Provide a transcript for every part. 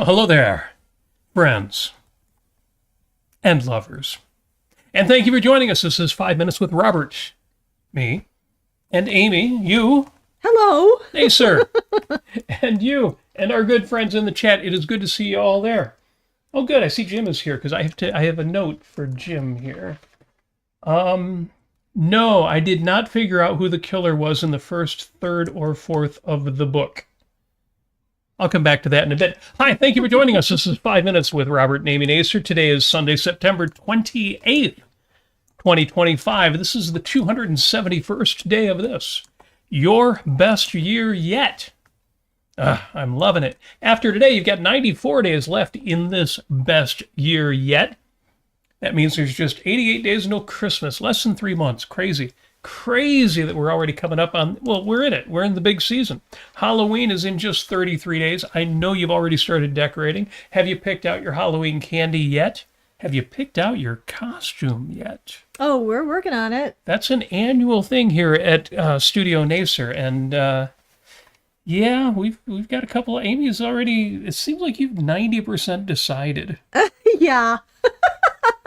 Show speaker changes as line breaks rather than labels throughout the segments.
Well, hello there, friends and lovers. And thank you for joining us. This is 5 Minutes with Robert, me, and Amy, you,
Hello.
Nasir, and you, and our good friends in the chat. It is good to see you all there. Oh, good. I see Jim is here because I have a note for Jim here. No, I did not figure out who the killer was in the first third or fourth of the book. I'll come back to that in a bit. Hi, thank you for joining us. This is 5 Minutes with Robert and Amy Nasir. Today is Sunday, September 28th, 2025. This is the 271st day of this. Your best year yet. I'm loving it. After today, you've got 94 days left in this best year yet. That means there's just 88 days until Christmas, less than 3 months. Crazy. Crazy that we're already coming up on, well, we're in it. We're in the big season. Halloween is in just 33 days. I know you've already started decorating. Have you picked out your Halloween candy yet? Have you picked out your costume yet?
Oh, we're working on it.
That's an annual thing here at Studio Nasir. And yeah, we've got a couple of Amy's already. It seems like you've 90% decided.
Yeah.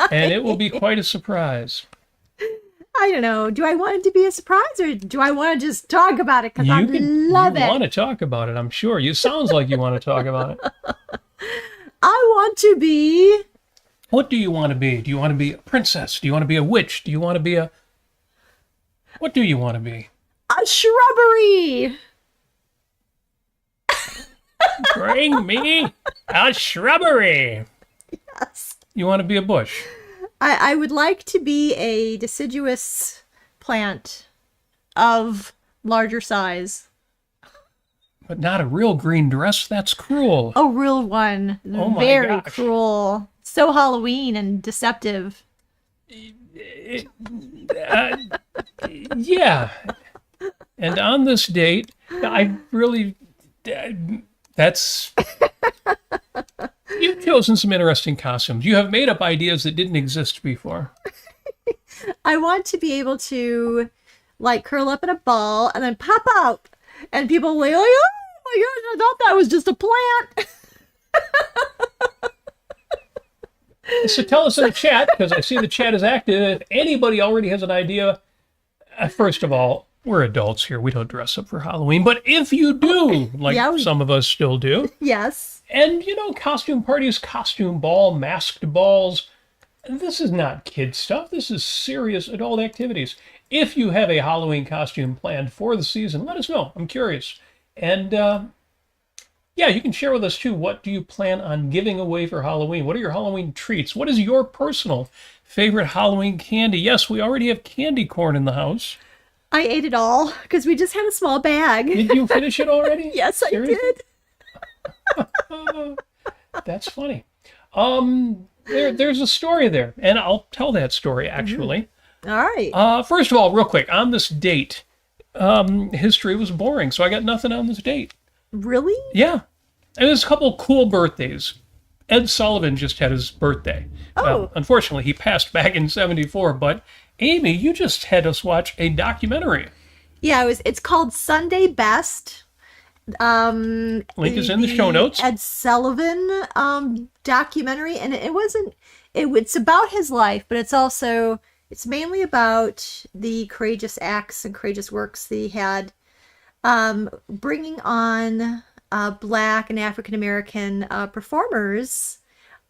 And it will be quite a surprise.
I don't know. Do I want it to be a surprise or do I want to just talk about it? Because I love it.
You want to talk about it, I'm sure. You sounds like you want to talk about it.
I want to be...
What do you want to be? Do you want to be a princess? Do you want to be a witch? Do you want to be a... What do you want to be?
A shrubbery.
Bring me a shrubbery.
Yes.
You want to be a bush?
I would like to be a deciduous plant of larger size.
But not a real green dress. That's cruel.
A real one.
Oh my
Very
gosh.
cruel. So Halloween and deceptive.
Yeah. And on this date, I really... That's... You've chosen some interesting costumes. You have made up ideas that didn't exist before.
I want to be able to, like, curl up in a ball and then pop out. And people will be like, oh my gosh, I thought that was just a plant.
So tell us in the chat, because I see the chat is active. If anybody already has an idea, first of all, we're adults here. We don't dress up for Halloween. But if you do, like some of us still do.
Yes.
And, you know, costume parties, costume ball, masked balls. This is not kid stuff. This is serious adult activities. If you have a Halloween costume planned for the season, let us know. I'm curious. And, yeah, you can share with us, too. What do you plan on giving away for Halloween? What are your Halloween treats? What is your personal favorite Halloween candy? Yes, we already have candy corn in the house.
I ate it all because we just had a small bag.
Did you finish it already?
Yes, Seriously? I did.
That's funny. There's a story there, and I'll tell that story, actually.
All right.
First of all, real quick, on this date, history was boring, so I got nothing on this date.
Really?
Yeah. And there's a couple cool birthdays. Ed Sullivan just had his birthday.
Oh.
Unfortunately, he passed back in 1974, but Amy, you just had us watch a documentary.
Yeah, it's called Sunday Best.
Link is in the show notes.
Ed Sullivan documentary, and it's about his life, but it's mainly about the courageous acts and courageous works that he had, bringing on Black and African American performers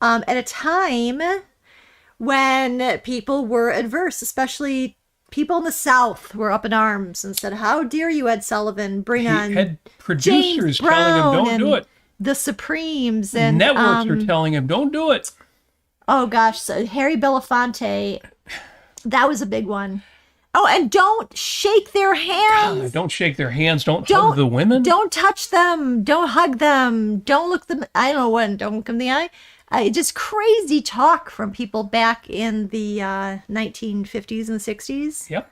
at a time when people were adverse, especially people in the South were up in arms and said, "How dare you, Ed Sullivan, bring on
had producers
James Brown
telling him, don't do it.
The Supremes and
networks are telling him, don't do it."
Oh gosh, so Harry Belafonte, that was a big one. Oh, and don't shake their hands.
God, don't shake their hands. Don't hug the women.
Don't touch them. Don't hug them. Don't look them. I don't know when. Don't look them in the eye. Just crazy talk from people back in the 1950s and 60s.
Yep.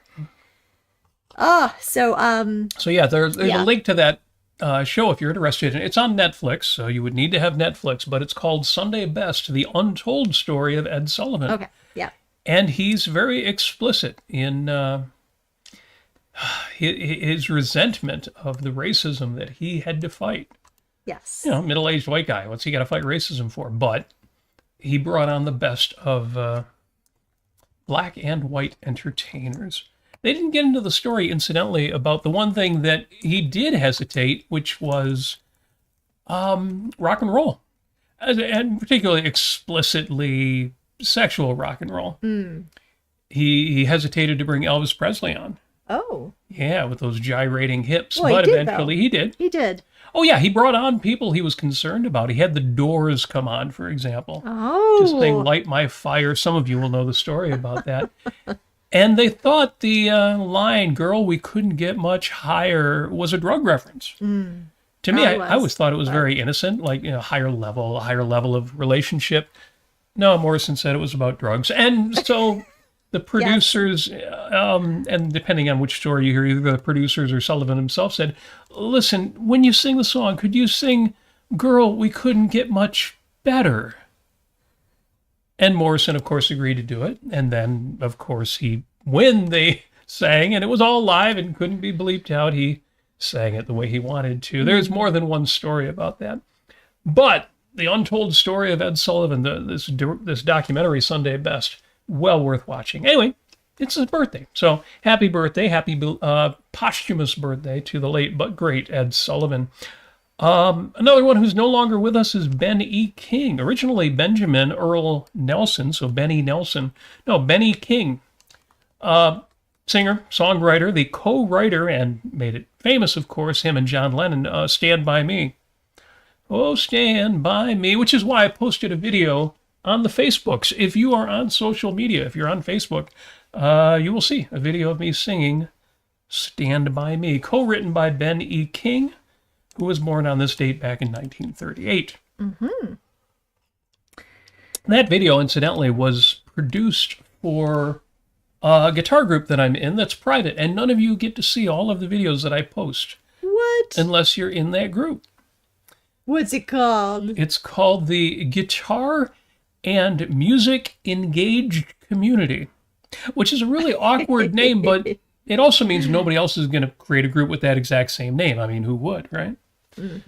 So
yeah, there's a link to that show if you're interested. It's on Netflix, so you would need to have Netflix, but it's called Sunday Best, the Untold Story of Ed Sullivan.
Okay, yeah.
And he's very explicit in his resentment of the racism that he had to fight.
Yes.
Middle-aged white guy. What's he got to fight racism for? But he brought on the best of black and white entertainers. They didn't get into the story, incidentally, about the one thing that he did hesitate, which was rock and roll, and particularly explicitly sexual rock and roll. He hesitated to bring Elvis Presley on.
Oh.
Yeah, with those gyrating hips.
Well,
but
he did,
eventually
though.
he did.
He did.
Oh, yeah, he brought on people he was concerned about. He had the Doors come on, for example.
Oh.
To sing Light My Fire. Some of you will know the story about that. And they thought the line, "Girl, we couldn't get much higher," was a drug reference. To me, I always thought it was very innocent, like, a higher level of relationship. No, Morrison said it was about drugs. And so the producers, and depending on which story you hear, either the producers or Sullivan himself said, "Listen, when you sing the song, could you sing, 'Girl, we couldn't get much better'?" And Morrison, of course, agreed to do it. And then, of course, when they sang, and it was all live and couldn't be bleeped out, he sang it the way he wanted to. There's more than one story about that. But the untold story of Ed Sullivan, this documentary, Sunday Best, well worth watching. Anyway, it's his birthday. So happy birthday, happy posthumous birthday to the late but great Ed Sullivan. Another one who's no longer with us is Ben E. King. Originally Benjamin Earl Nelson, so Benny Nelson. No, Benny King. Singer, songwriter, the co-writer, and made it famous, of course, him and John Lennon, Stand By Me. Oh, stand by me, which is why I posted a video on the Facebooks. If you are on social media, if you're on Facebook, you will see a video of me singing Stand By Me, co-written by Ben E. King, who was born on this date back in 1938. That video, incidentally, was produced for a guitar group that I'm in that's private, and none of you get to see all of the videos that I post.
What?
Unless you're in that group.
What's it called?
It's called the Guitar and Music Engaged Community, which is a really awkward name, but it also means nobody else is going to create a group with that exact same name. I mean, who would, right?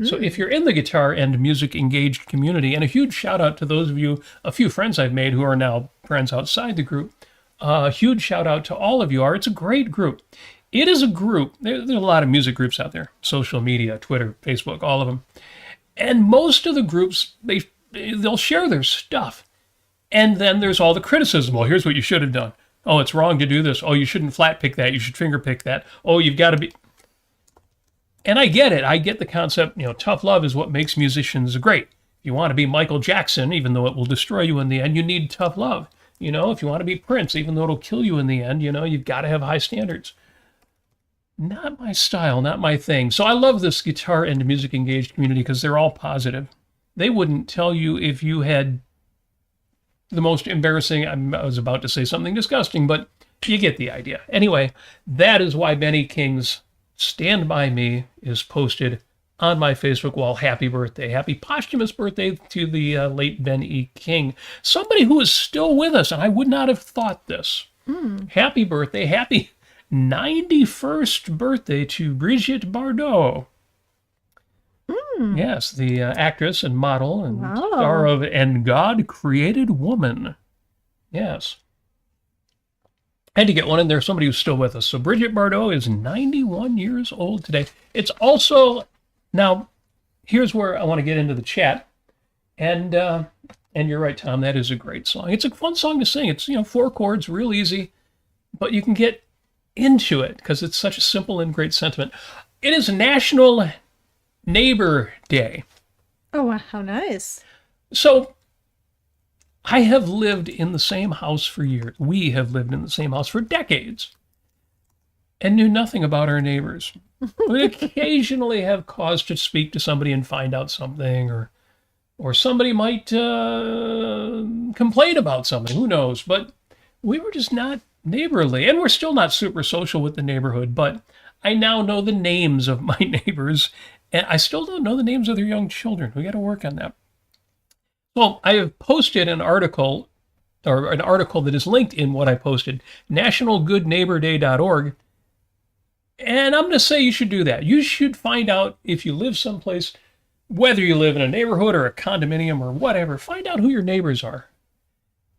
So if you're in the Guitar and Music Engaged Community, and a huge shout out to those of you, a few friends I've made who are now friends outside the group, a huge shout out to all of you. It's a great group. It is a group. There's a lot of music groups out there, social media, Twitter, Facebook, all of them. And most of the groups, they'll share their stuff. And then there's all the criticism. Well, here's what you should have done. Oh, it's wrong to do this. Oh, you shouldn't flat pick that. You should finger pick that. Oh, you've got to be... And I get it. I get the concept, tough love is what makes musicians great. If you want to be Michael Jackson, even though it will destroy you in the end, you need tough love. If you want to be Prince, even though it'll kill you in the end, you've got to have high standards. Not my style, not my thing. So I love this Guitar and Music Engaged community because they're all positive. They wouldn't tell you if you had the most embarrassing, I was about to say something disgusting, but you get the idea. Anyway, that is why Benny King's Stand By Me is posted on my Facebook wall. Happy birthday. Happy posthumous birthday to the late Ben E. King. Somebody who is still with us, and I would not have thought this. Happy birthday. Happy 91st birthday to Brigitte Bardot. Yes, the actress and model and star of And God Created Woman. Yes. Had to get one in there, somebody who's still with us. So Brigitte Bardot is 91 years old today. It's also, now, here's where I want to get into the chat. And you're right, Tom, that is a great song. It's a fun song to sing. It's, 4 chords, real easy. But you can get into it because it's such a simple and great sentiment. It is National Neighbor Day.
Oh, wow, how nice.
So I have lived in the same house for years. We have lived in the same house for decades and knew nothing about our neighbors. We occasionally have cause to speak to somebody and find out something, or somebody might complain about something. Who knows? But we were just not neighborly, and we're still not super social with the neighborhood, but I now know the names of my neighbors, and I still don't know the names of their young children. We got to work on that. Well, I have posted an article that is linked in what I posted, nationalgoodneighborday.org, and I'm going to say you should do that. You should find out if you live someplace Whether you live in a neighborhood or a condominium or whatever, find out who your neighbors are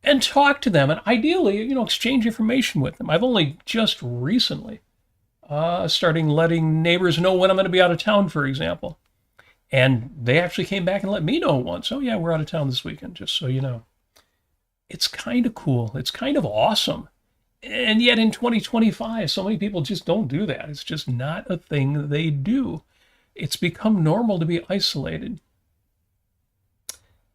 and talk to them, and ideally, exchange information with them. I've only just recently starting letting neighbors know when I'm going to be out of town, for example. And they actually came back and let me know once. Oh, yeah, we're out of town this weekend, just so you know. It's kind of cool. It's kind of awesome. And yet in 2025, so many people just don't do that. It's just not a thing they do. It's become normal to be isolated.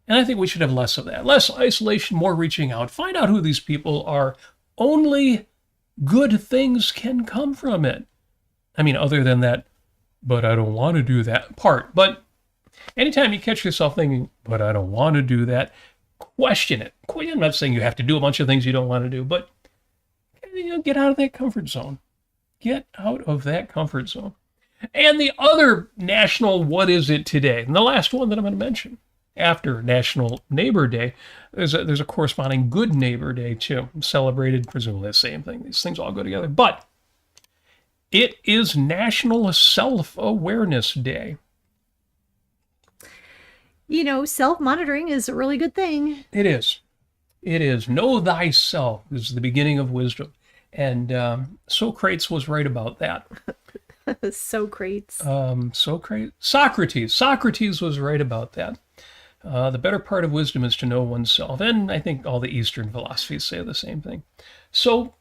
And I think we should have less of that. Less isolation, more reaching out. Find out who these people are. Only good things can come from it. I mean, other than that, but I don't want to do that part. But anytime you catch yourself thinking, but I don't want to do that, question it. I'm not saying you have to do a bunch of things you don't want to do, but get out of that comfort zone. Get out of that comfort zone. And the other national what is it today, and the last one that I'm going to mention after National Neighbor Day, there's a corresponding Good Neighbor Day too, celebrated presumably the same thing. These things all go together. But it is National Self-Awareness Day.
Self-monitoring is a really good thing.
It is. It is. Know thyself is the beginning of wisdom. And Socrates was right about that.
Socrates.
Socrates was right about that. The better part of wisdom is to know oneself. And I think all the Eastern philosophies say the same thing. So,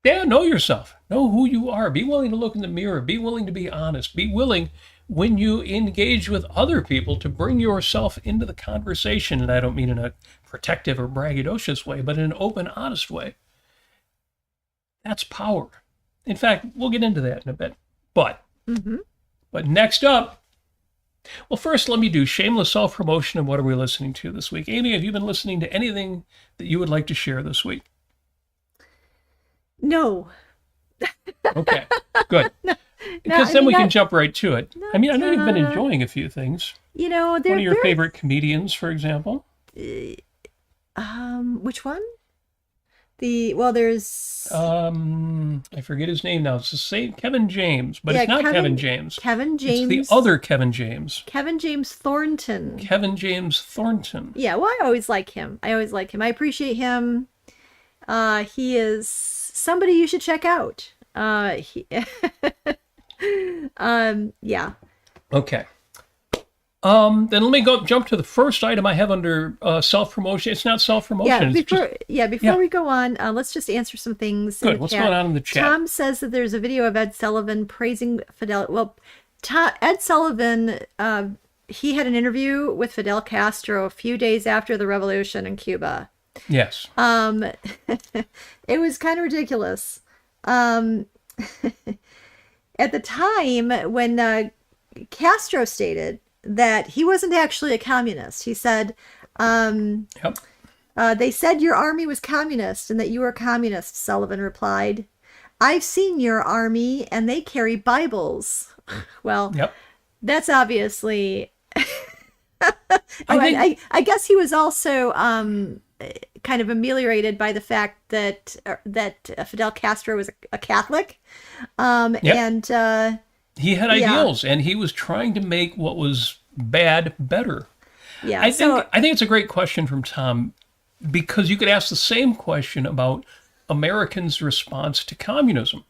know yourself. Know who you are. Be willing to look in the mirror. Be willing to be honest. Be willing, when you engage with other people, to bring yourself into the conversation. And I don't mean in a protective or braggadocious way, but in an open, honest way. That's power. In fact, we'll get into that in a bit. But next up, well, first let me do shameless self-promotion and what are we listening to this week. Amy, have you been listening to anything that you would like to share this week?
No.
Okay, good. Because then we can jump right to it. I know you've been enjoying a few things.
One
of your favorite comedians, for example?
Which one? There's
I forget his name now. It's the same Kevin James, but it's not Kevin James.
Kevin James.
It's the other Kevin James.
Kevin James Thornton.
Kevin James Thornton.
Yeah, well, I always like him. I appreciate him. He is somebody you should check out. Yeah.
Okay. Then let me jump to the first item I have under self-promotion. It's not self-promotion.
Before we go on, let's just answer some things.
Good. What's going on in the chat?
Tom says that there's a video of Ed Sullivan praising Fidel. Well, Ed Sullivan, he had an interview with Fidel Castro a few days after the revolution in Cuba.
Yes.
It was kind of ridiculous. At the time when Castro stated that he wasn't actually a communist. He said, they said your army was communist and that you were communist, Sullivan replied. I've seen your army and they carry Bibles. Well, that's obviously... I guess he was also kind of ameliorated by the fact that Fidel Castro was a Catholic. And...
he had ideals, and he was trying to make what was bad better.
Yeah,
I think it's a great question from Tom, because you could ask the same question about Americans' response to communism.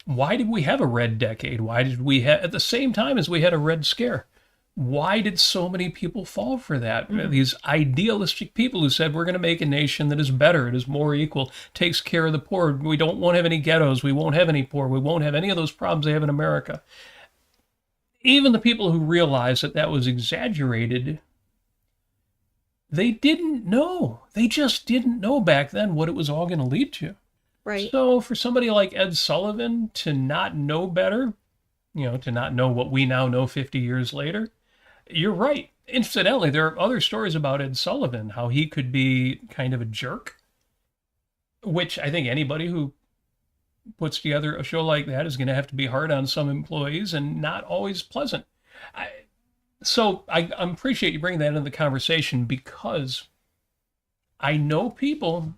Why did we have a red decade? Why did we have, at the same time as we had a Red Scare? Why did so many people fall for that? These idealistic people who said, we're going to make a nation that is better, it is more equal, takes care of the poor. We won't have any ghettos. We won't have any poor. We won't have any of those problems they have in America. Even the people who realized that was exaggerated, they didn't know. They just didn't know back then what it was all going to lead to.
Right.
So for somebody like Ed Sullivan to not know better, to not know what we now know 50 years later, you're right. Incidentally, there are other stories about Ed Sullivan, how he could be kind of a jerk, which I think anybody who puts together a show like that is going to have to be hard on some employees and not always pleasant. So I appreciate you bringing that into the conversation, because I know people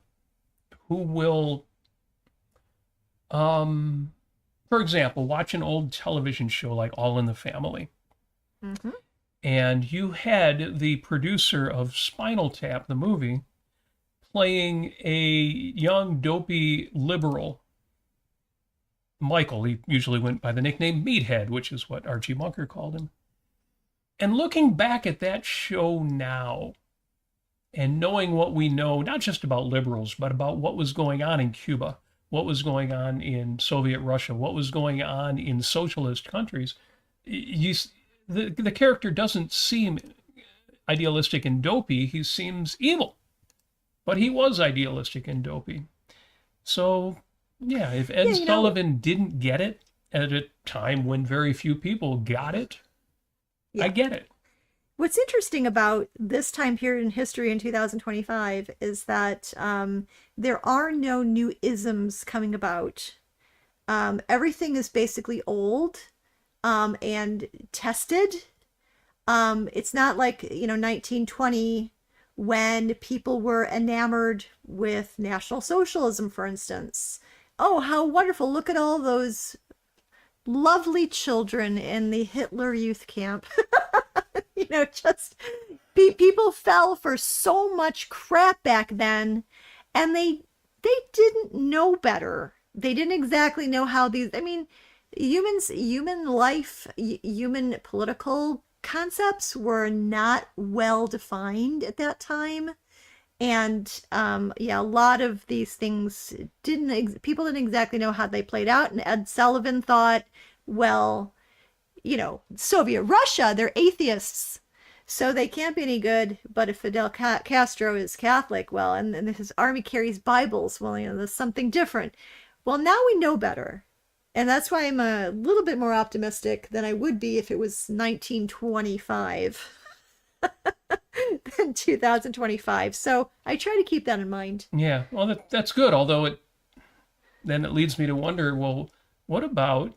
who will, for example, watch an old television show like All in the Family.
Mm-hmm.
And you had the producer of Spinal Tap, the movie, playing a young, dopey liberal. Michael, he usually went by the nickname Meathead, which is what Archie Bunker called him. And looking back at that show now, and knowing what we know, not just about liberals, but about what was going on in Cuba, what was going on in Soviet Russia, what was going on in socialist countries, the character doesn't seem idealistic and dopey. He seems evil, but he was idealistic and dopey. So, yeah, if Ed Sullivan didn't get it at a time when very few people got it, I get it.
What's interesting about this time period in history in 2025 is that there are no new isms coming about. Everything is basically old and tested. It's not like, 1920 when people were enamored with National Socialism, for instance. Oh, how wonderful. Look at all those lovely children in the Hitler youth camp. Just people fell for so much crap back then, and they didn't know better. They didn't exactly know how human life, human political concepts were not well defined at that time. And a lot of these things people didn't exactly know how they played out. And Ed Sullivan thought, well, Soviet Russia, they're atheists, so they can't be any good. But if Fidel Castro is Catholic, well, and his army carries Bibles, well, there's something different. Well, now we know better. And that's why I'm a little bit more optimistic than I would be if it was 1925 than 2025. So I try to keep that in mind.
Yeah, well, that's good. Although then it leads me to wonder, well, what about...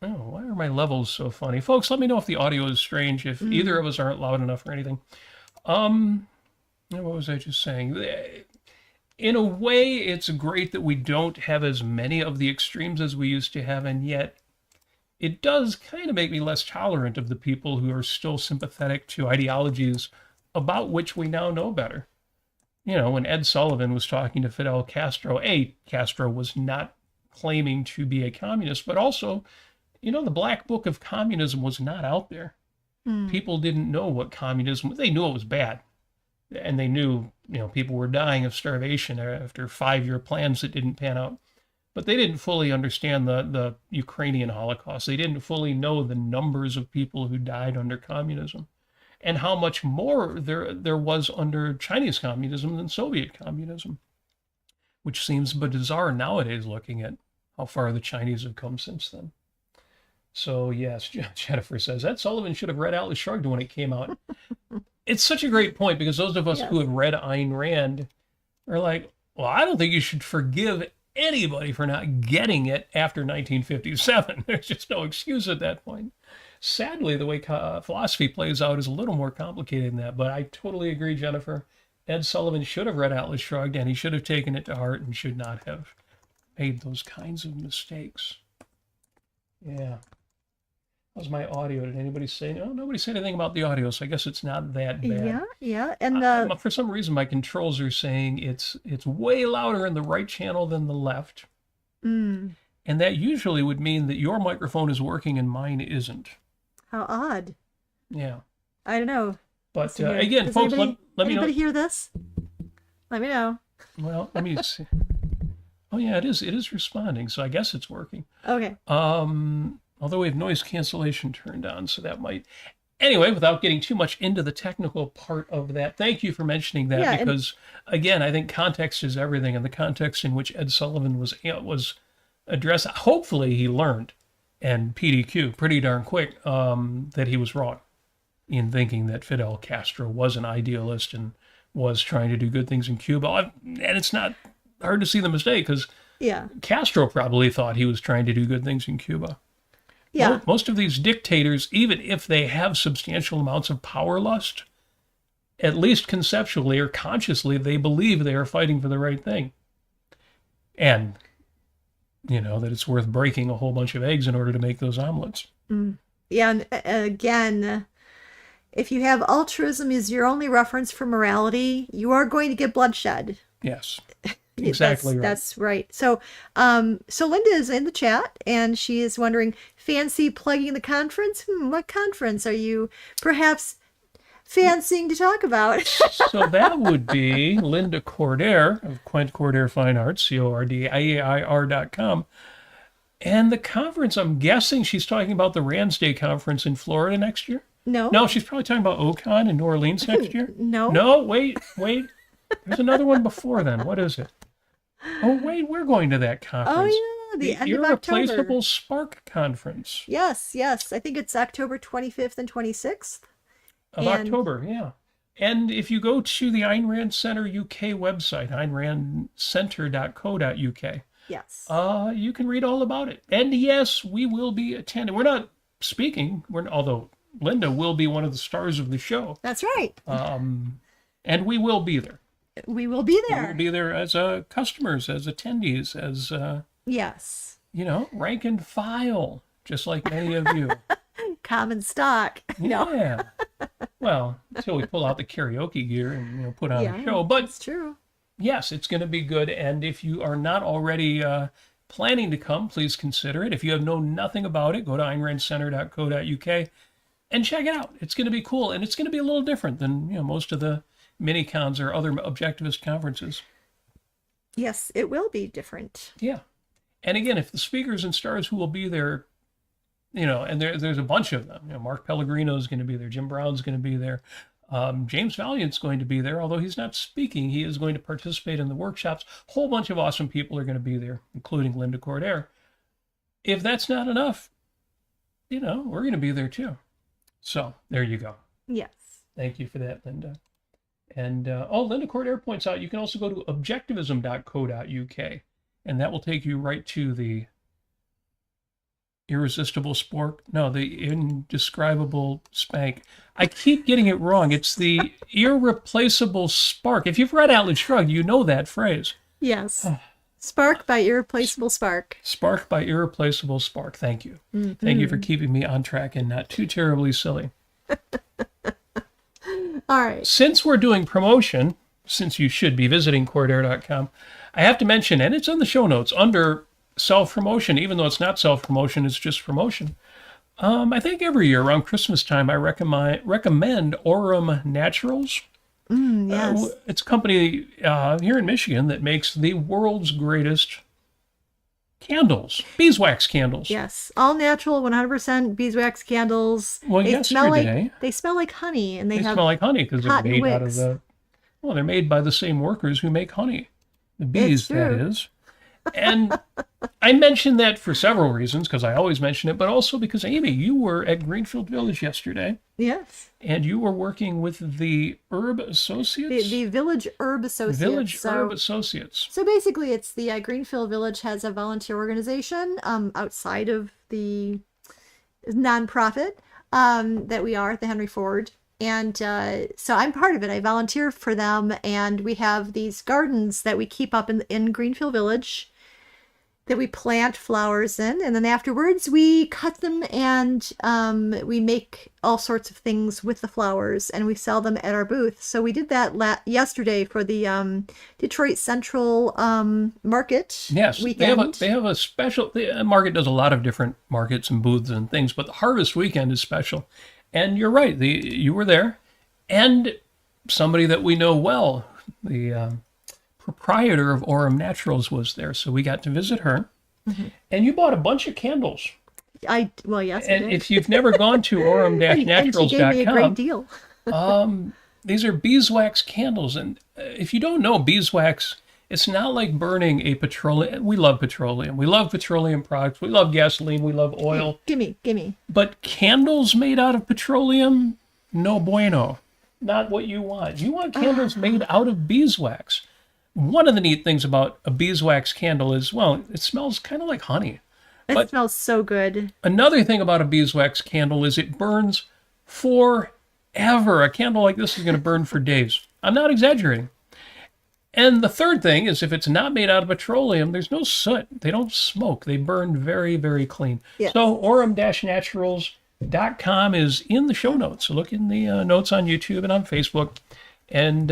Oh, why are my levels so funny? Folks, let me know if the audio is strange, if either of us aren't loud enough or anything. What was I just saying? In a way, it's great that we don't have as many of the extremes as we used to have, and yet it does kind of make me less tolerant of the people who are still sympathetic to ideologies about which we now know better. When Ed Sullivan was talking to Fidel Castro, Castro was not claiming to be a communist, but also... the Black Book of Communism was not out there. People didn't know what communism... They knew it was bad. And they knew, people were dying of starvation after 5-year plans that didn't pan out. But they didn't fully understand the Ukrainian Holocaust. They didn't fully know the numbers of people who died under communism. And how much more there was under Chinese communism than Soviet communism. Which seems bizarre nowadays, looking at how far the Chinese have come since then. So, yes, Jennifer says, Ed Sullivan should have read Atlas Shrugged when it came out. It's such a great point, because those of us who have read Ayn Rand are like, well, I don't think you should forgive anybody for not getting it after 1957. There's just no excuse at that point. Sadly, the way philosophy plays out is a little more complicated than that, but I totally agree, Jennifer. Ed Sullivan should have read Atlas Shrugged, and he should have taken it to heart and should not have made those kinds of mistakes. Yeah. How's my audio? Did anybody say? No, nobody said anything about the audio, so I guess it's not that bad.
Yeah. And
for some reason, my controls are saying it's way louder in the right channel than the left. And that usually would mean that your microphone is working and mine isn't.
How odd.
Yeah.
I don't know.
But again, folks, let me know.
Anybody hear this? Let me know.
Well, let me see. Oh, yeah, it is responding, so I guess it's working.
Okay.
Although we have noise cancellation turned on, so that might... Anyway, without getting too much into the technical part of that, thank you for mentioning that, because, again, I think context is everything, and the context in which Ed Sullivan was addressed, hopefully he learned, and PDQ pretty darn quick, that he was wrong in thinking that Fidel Castro was an idealist and was trying to do good things in Cuba. And it's not hard to see the mistake, because Castro probably thought he was trying to do good things in Cuba. Yeah. Most of these dictators, even if they have substantial amounts of power lust, at least conceptually or consciously, they believe they are fighting for the right thing. And, that it's worth breaking a whole bunch of eggs in order to make those omelets.
Yeah, and again, if you have altruism as your only reference for morality, you are going to get bloodshed.
Yes. Exactly right.
That's right. So, so Linda is in the chat and she is wondering, fancy plugging the conference? What conference are you perhaps fancying to talk about?
So that would be Linda Cordair of Quent Cordair Fine Arts, CORDIAIR.com. And the conference, I'm guessing she's talking about the Rand's Day conference in Florida next year?
No.
No, she's probably talking about OCON in New Orleans next year?
No.
No, wait. There's another one before then. What is it? Oh, wait, we're going to that conference.
Oh, yeah, the end of
Irreplaceable
October.
Spark Conference.
Yes. I think it's October 25th and 26th.
Of October, yeah. And if you go to the Ayn Rand Center UK website, aynrandcenter.co.uk,
Yes.
you can read all about it. And yes, we will be attending. We're not speaking, although Linda will be one of the stars of the show.
That's right.
And we will be there.
We will be
We
there.
will be there as customers, as attendees, as,
Yes.
rank and file, just like many of you.
Common stock. No.
Yeah. Well, until we pull out the karaoke gear and put on a show. But
it's true.
yes, it's going to be good. And if you are not already planning to come, please consider it. If you have known nothing about it, go to aynrandcenter.co.uk and check it out. It's going to be cool. And it's going to be a little different than most of the mini cons or other objectivist conferences.
Yes, it will be different.
Yeah. And again, if the speakers and stars who will be there, and there's a bunch of them. Mark Pellegrino is going to be there. Jim Brown's going to be there. James Valiant's going to be there. Although he's not speaking, he is going to participate in the workshops. A whole bunch of awesome people are going to be there, including Linda Cordair. If that's not enough, we're going to be there too. So there you go.
Yes.
Thank you for that, Linda. And Linda Cordair points out you can also go to objectivism.co.uk, and that will take you right to the irresistible spork. No, the indescribable spank. I keep getting it wrong. It's the irreplaceable spark. If you've read Atlas Shrugged, you know that phrase.
Yes. Spark by Irreplaceable Spark.
Spark by Irreplaceable Spark. Thank you. Mm-hmm. Thank you for keeping me on track and not too terribly silly.
All right.
Since we're doing promotion, since you should be visiting cordair.com, I have to mention, and it's in the show notes, under self-promotion, even though it's not self-promotion, it's just promotion. I think every year around Christmas time, I recommend Aurum Naturals.
Yes.
It's a company here in Michigan that makes the world's greatest candles, beeswax candles.
Yes, all natural, 100% beeswax candles.
Well,
they
yesterday
smell like honey, and
they smell like honey because they're made out of they're made by the same workers who make honey, the bees, that is. And I mentioned that for several reasons, because I always mention it, but also because, Amy, you were at Greenfield Village yesterday.
Yes.
And you were working with the Herb Associates?
The Village Herb Associates.
Herb Associates.
So basically, it's the Greenfield Village has a volunteer organization outside of the nonprofit that we are at the Henry Ford. And so I'm part of it. I volunteer for them, and we have these gardens that we keep up in Greenfield Village that we plant flowers in, and then afterwards we cut them and we make all sorts of things with the flowers, and we sell them at our booth. So we did that yesterday for the Detroit Central Market.
Yes,
weekend.
They have a special. The market does a lot of different markets and booths and things, but the Harvest Weekend is special. And you're right, you were there, and somebody that we know well, the proprietor of Aurum Naturals, was there, so we got to visit her. Mm-hmm. And you bought a bunch of candles.
Yes, I did.
If you've never gone to aurum-naturals.com,
and she gave me a great deal.
These are beeswax candles, and if you don't know, beeswax, it's not like burning a petroleum. We love petroleum. We love petroleum products. We love gasoline. We love oil.
Gimme.
But candles made out of petroleum, no bueno. Not what you want. You want candles made out of beeswax. One of the neat things about a beeswax candle is, well, it smells kind of like honey.
It smells so good.
Another thing about a beeswax candle is it burns forever. A candle like this is going to burn for days. I'm not exaggerating. And the third thing is, if it's not made out of petroleum, there's no soot. They don't smoke. They burn very, very clean.
Yes.
So Aurum-Naturals, Birthdate.com is in the show notes. So look in the notes on YouTube and on Facebook. And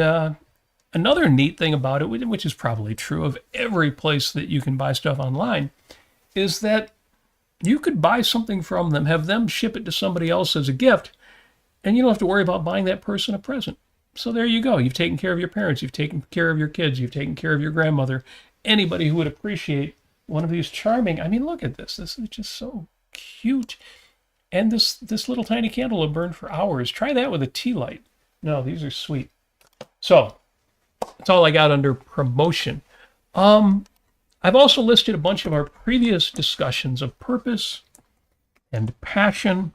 another neat thing about it, which is probably true of every place that you can buy stuff online, is that you could buy something from them, have them ship it to somebody else as a gift, and you don't have to worry about buying that person a present. So there you go. You've taken care of your parents. You've taken care of your kids. You've taken care of your grandmother. Anybody who would appreciate one of these charming, I mean, look at this. This is just so cute. And this little tiny candle will burn for hours. Try that with a tea light. No, these are sweet. So that's all I got under promotion. I've also listed a bunch of our previous discussions of purpose and passion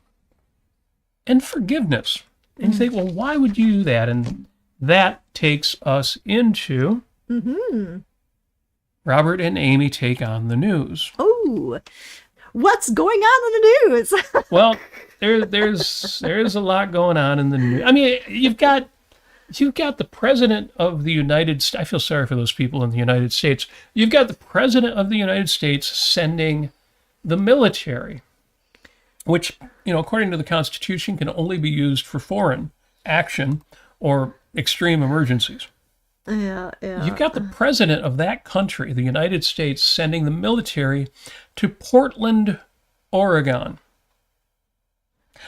and forgiveness. And you think, well, why would you do that? And that takes us into Robert and Amy Take on the News.
Oh, what's going on in the news?
Well, there's a lot going on in the news. I mean, you've got the president of the United States. I feel sorry for those people in the United States. You've got the president of the United States sending the military, which, according to the Constitution, can only be used for foreign action or extreme emergencies.
Yeah.
You've got the president of that country, the United States, sending the military to Portland, Oregon.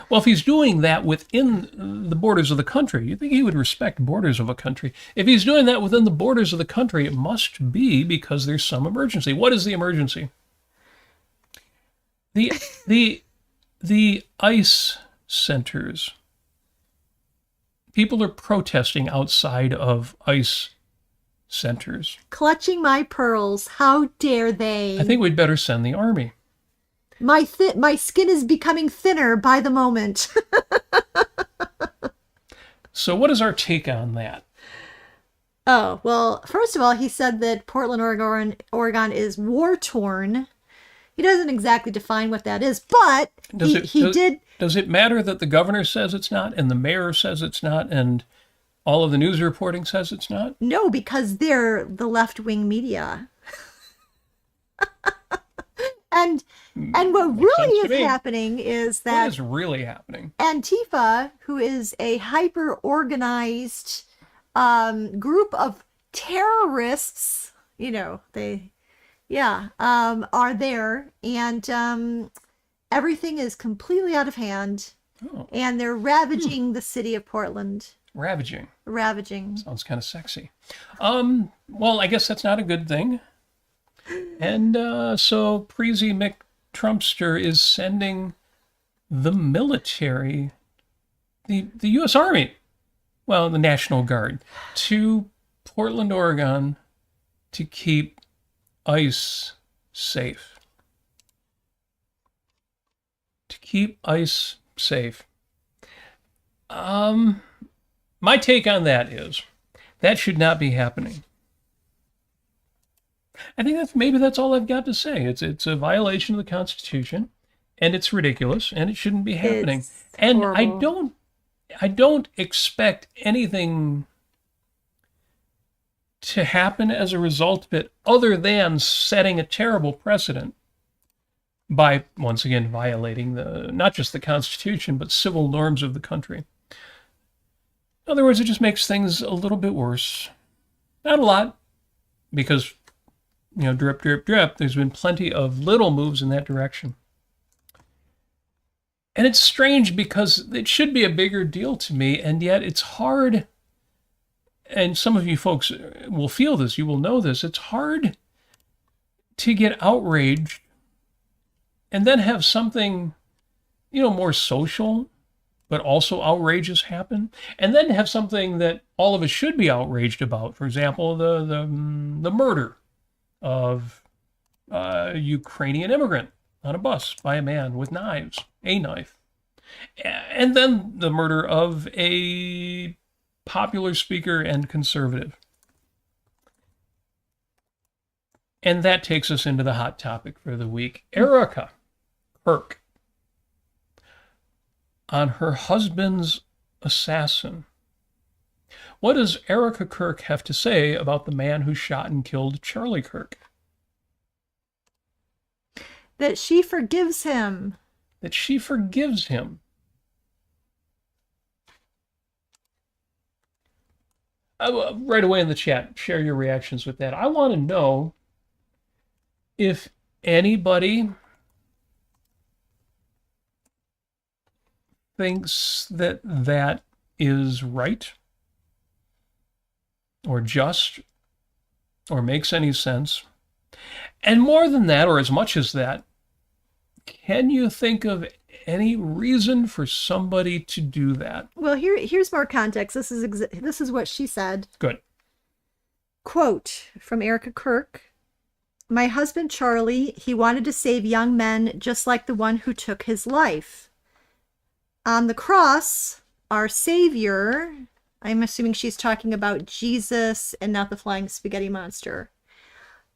Well, if he's doing that within the borders of the country, you'd think he would respect borders of a country. If he's doing that within the borders of the country, it must be because there's some emergency. What is the emergency? The ice centers. People are protesting outside of ice centers.
Clutching my pearls. How dare they?
I think we'd better send the army.
My skin is becoming thinner by the moment.
So what is our take on that?
Oh, well, first of all, he said that Portland, Oregon is war-torn. He doesn't exactly define what that is, but he did.
Does it matter that the governor says it's not, and the mayor says it's not, and all of the news reporting says it's not?
No, because they're the left-wing media. And what really is happening is that...
What is really happening?
Antifa, who is a hyper-organized group of terrorists, are there, and everything is completely out of hand, and they're ravaging the city of Portland.
Ravaging. Sounds kind of sexy. Well, I guess that's not a good thing. And so Preezy McTrumpster is sending the military, the U.S. Army, well, the National Guard, to Portland, Oregon to keep ice safe. To keep ice safe. My take on that is that should not be happening. I think that's all I've got to say. It's a violation of the Constitution, and it's ridiculous, and it shouldn't be happening.
It's
and
horrible.
I don't expect anything to happen as a result of it other than setting a terrible precedent by, once again, violating not just the Constitution, but civil norms of the country. In other words, it just makes things a little bit worse. Not a lot, because, drip, drip, drip, there's been plenty of little moves in that direction. And it's strange because it should be a bigger deal to me, and yet it's hard, and some of you folks will feel this, you will know this, it's hard to get outraged and then have something, more social, but also outrageous happen, and then have something that all of us should be outraged about. For example, the murder of a Ukrainian immigrant on a bus by a man with a knife. And then the murder of a popular speaker and conservative. And that takes us into the hot topic for the week. Erica Kirk, on her husband's assassin. What does Erica Kirk have to say about the man who shot and killed Charlie Kirk?
That she forgives him.
that she forgives him. Right away in the chat, share your reactions with that. I want to know if anybody thinks that that is right or just or makes any sense. And more than that, or as much as that, can you think of any reason for somebody to do that?
Well, here's more context. This is what she said.
Good.
Quote from Erica Kirk. My husband Charlie, he wanted to save young men just like the one who took his life. On the cross, our Savior, I'm assuming she's talking about Jesus and not the flying spaghetti monster.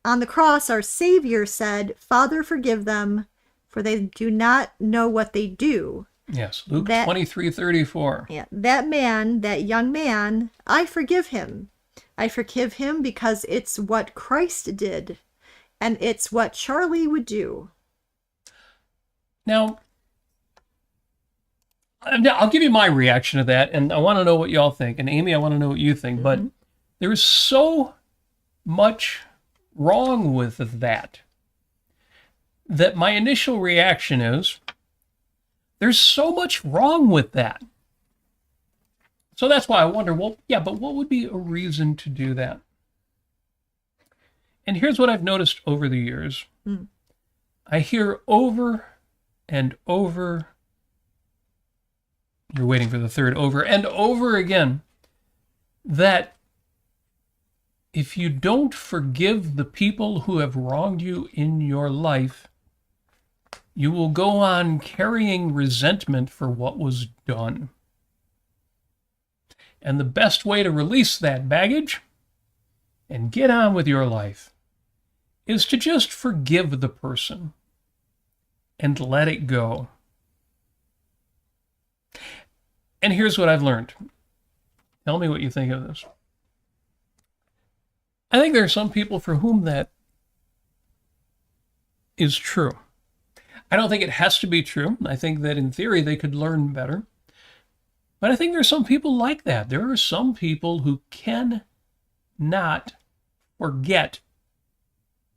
On the cross, our Savior said, Father, forgive them, for they do not know what they do.
Yes, Luke 23:34.
Yeah, that man, that young man, I forgive him. I forgive him because it's what Christ did, and it's what Charlie would do.
Now, I'll give you my reaction to that, and I want to know what y'all think. And Amy, I want to know what you think. But there is so much wrong with that my initial reaction is, there's so much wrong with that. So that's why I wonder, well, yeah, but what would be a reason to do that? And here's what I've noticed over the years. I hear over and over, you're waiting for the third, over and over again, that if you don't forgive the people who have wronged you in your life, you will go on carrying resentment for what was done. And the best way to release that baggage and get on with your life is to just forgive the person and let it go. And here's what I've learned. Tell me what you think of this. I think there are some people for whom that is true. I don't think it has to be true. I think that in theory they could learn better. But I think there are some people like that. There are some people who cannot forget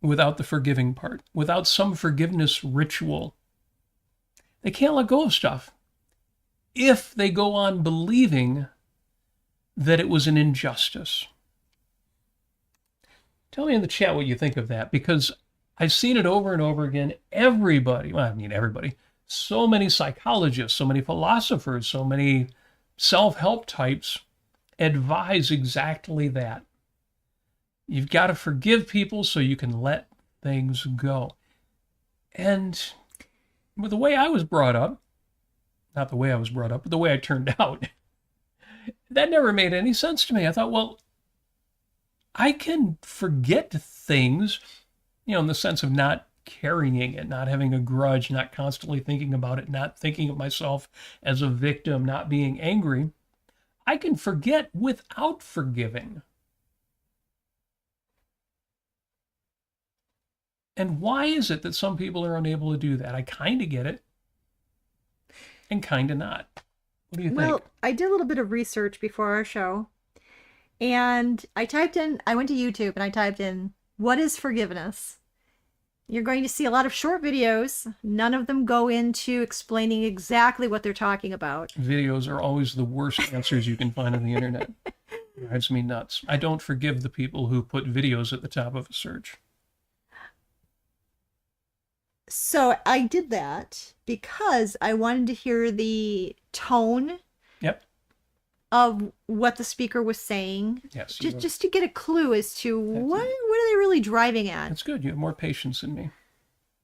without the forgiving part, without some forgiveness ritual. They can't let go of stuff if they go on believing that it was an injustice. Tell me in the chat what you think of that, because I've seen it over and over again. Everybody, so many psychologists, so many philosophers, so many self-help types advise exactly that. You've got to forgive people so you can let things go. And with the way I was brought up, not the way I was brought up, but the way I turned out, that never made any sense to me. I thought, well, I can forget things, in the sense of not carrying it, not having a grudge, not constantly thinking about it, not thinking of myself as a victim, not being angry. I can forget without forgiving. And why is it that some people are unable to do that? I kind of get it and kind of not. What do you think?
Well, I did a little bit of research before our show, and I went to YouTube and I typed in, what is forgiveness? You're going to see a lot of short videos. None of them go into explaining exactly what they're talking about.
Videos are always the worst answers you can find on the internet. It drives me nuts. I don't forgive the people who put videos at the top of a search.
So I did that because I wanted to hear the tone of what the speaker was saying.
Yes.
Just to get a clue as to what are they really driving at.
That's good. You have more patience than me.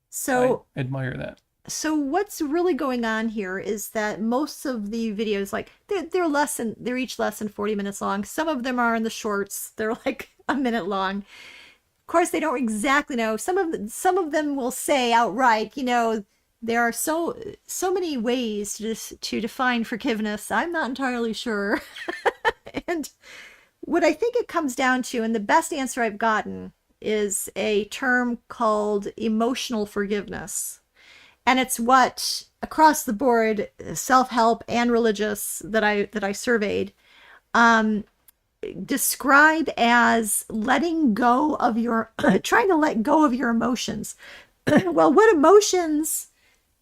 So
I admire that.
So what's really going on here is that most of the videos, like they're each less than 40 minutes long. Some of them are in the shorts. They're like a minute long. Of course, they don't exactly know. Some of them will say outright, there are so many ways to define forgiveness. I'm not entirely sure. And what I think it comes down to, and the best answer I've gotten, is a term called emotional forgiveness. and it's what across the board, self-help and religious that I surveyed, describe as letting go of your trying to let go of your emotions. Well, what emotions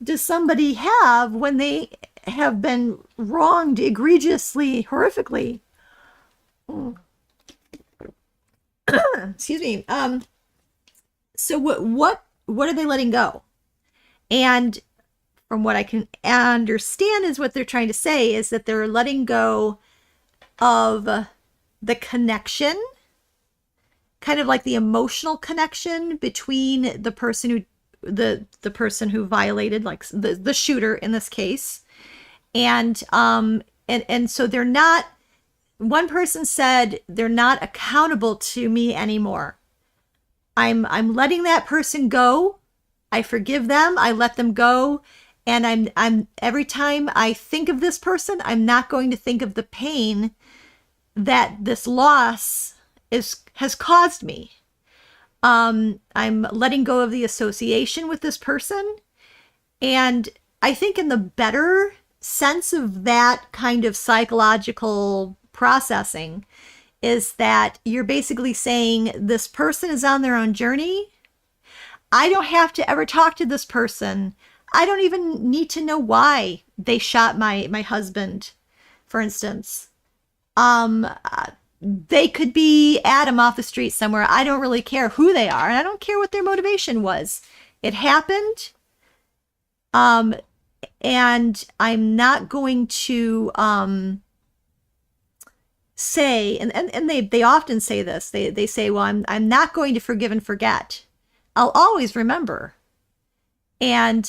does somebody have when they have been wronged egregiously, horrifically? Excuse me. So what are they letting go? And from what I can understand is what they're trying to say is that they're letting go of the connection, kind of like the emotional connection between the person who the person who violated, like the shooter in this case. And so they're not, one person said they're not accountable to me anymore. I'm letting that person go. I forgive them. I let them go. And I'm every time I think of this person, I'm not going to think of the pain that this loss has caused me. I'm letting go of the association with this person. And I think in the better sense of that kind of psychological processing is that you're basically saying this person is on their own journey. I don't have to ever talk to this person. I don't even need to know why they shot my husband, for instance. They could be Adam off the street somewhere. I don't really care who they are, and I don't care what their motivation was. It happened. And I'm not going to say, and they often say this. They say, well, I'm not going to forgive and forget. I'll always remember. And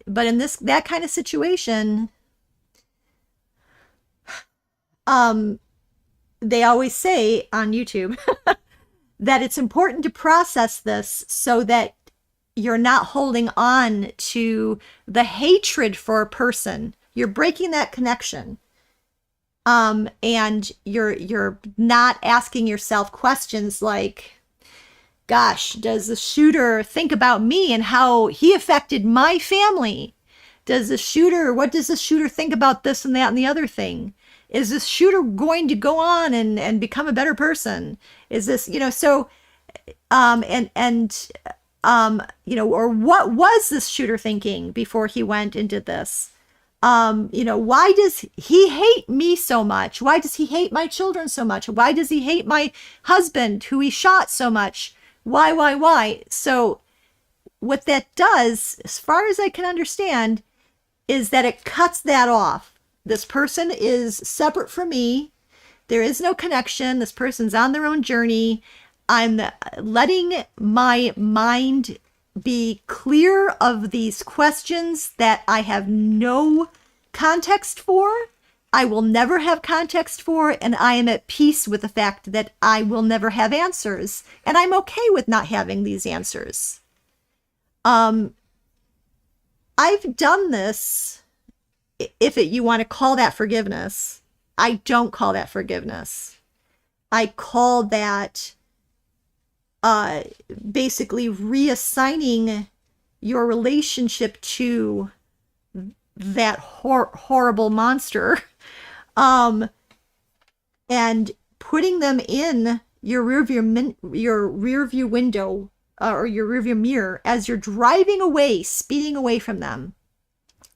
but in that kind of situation, they always say on YouTube that it's important to process this so that you're not holding on to the hatred for a person. You're breaking that connection. And you're not asking yourself questions like, gosh, does the shooter think about me and how he affected my family? What does the shooter think about this and that and the other thing? Is this shooter going to go on and become a better person? Is this, so, or what was this shooter thinking before he went and did this? Why does he hate me so much? Why does he hate my children so much? Why does he hate my husband who he shot so much? Why? So what that does, as far as I can understand, is that it cuts that off. This person is separate from me. There is no connection. This person's on their own journey. I'm letting my mind be clear of these questions that I have no context for. I will never have context for, and I am at peace with the fact that I will never have answers, and I'm okay with not having these answers. I've done this, if you want to call that forgiveness. I don't call that forgiveness. I call that basically reassigning your relationship to that horrible monster, and putting them in your rearview window or your rearview mirror as you're driving away, speeding away from them,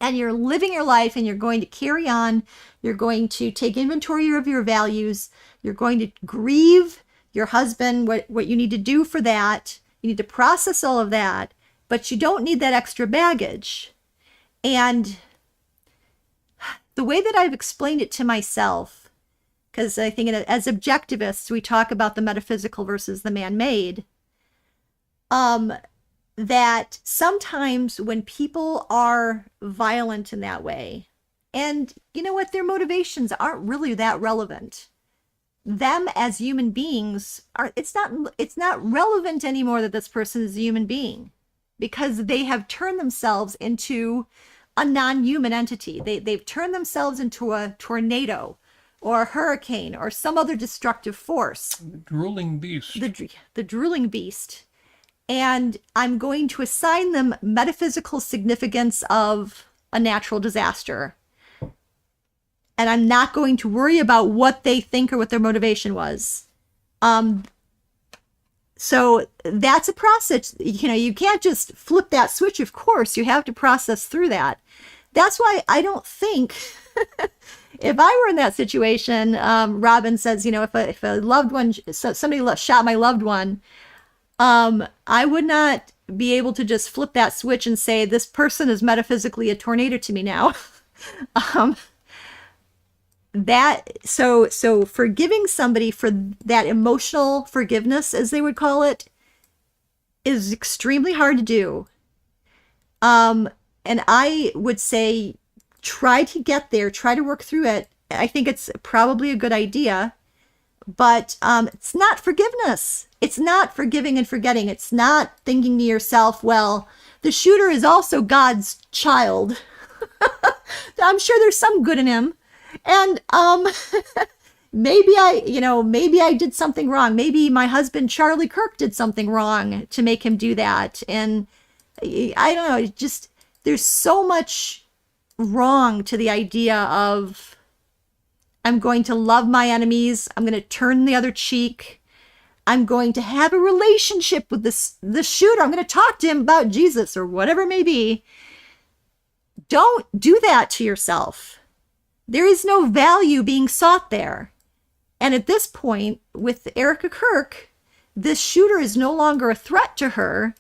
and you're living your life, and you're going to carry on. You're going to take inventory of your values. You're going to grieve your husband, what you need to do for that. You need to process all of that, but you don't need that extra baggage. And the way that I've explained it to myself, because I think as objectivists, we talk about the metaphysical versus the man-made, that sometimes when people are violent in that way, and you know what, their motivations aren't really that relevant. Them as human beings it's not relevant anymore that this person is a human being, because they have turned themselves into a non-human entity. They've turned themselves into a tornado or a hurricane or some other destructive force.
The drooling beast.
The drooling beast. and I'm going to assign them metaphysical significance of a natural disaster. And I'm not going to worry about what they think or what their motivation was. So that's a process. You can't just flip that switch, of course. You have to process through that. That's why I don't think, if I were in that situation, Robin says, if a loved one, somebody shot my loved one, I would not be able to just flip that switch and say, this person is metaphysically a tornado to me now. So forgiving somebody for that emotional forgiveness, as they would call it, is extremely hard to do. And I would say, try to get there, try to work through it. I think it's probably a good idea, but it's not forgiveness. It's not forgiving and forgetting. It's not thinking to yourself, well, the shooter is also God's child. I'm sure there's some good in him. And maybe I did something wrong. Maybe my husband, Charlie Kirk, did something wrong to make him do that. And I don't know, just there's so much wrong to the idea of, I'm going to love my enemies. I'm going to turn the other cheek. I'm going to have a relationship with the shooter. I'm going to talk to him about Jesus or whatever it may be. Don't do that to yourself. There is no value being sought there. And at this point, with Erica Kirk, this shooter is no longer a threat to her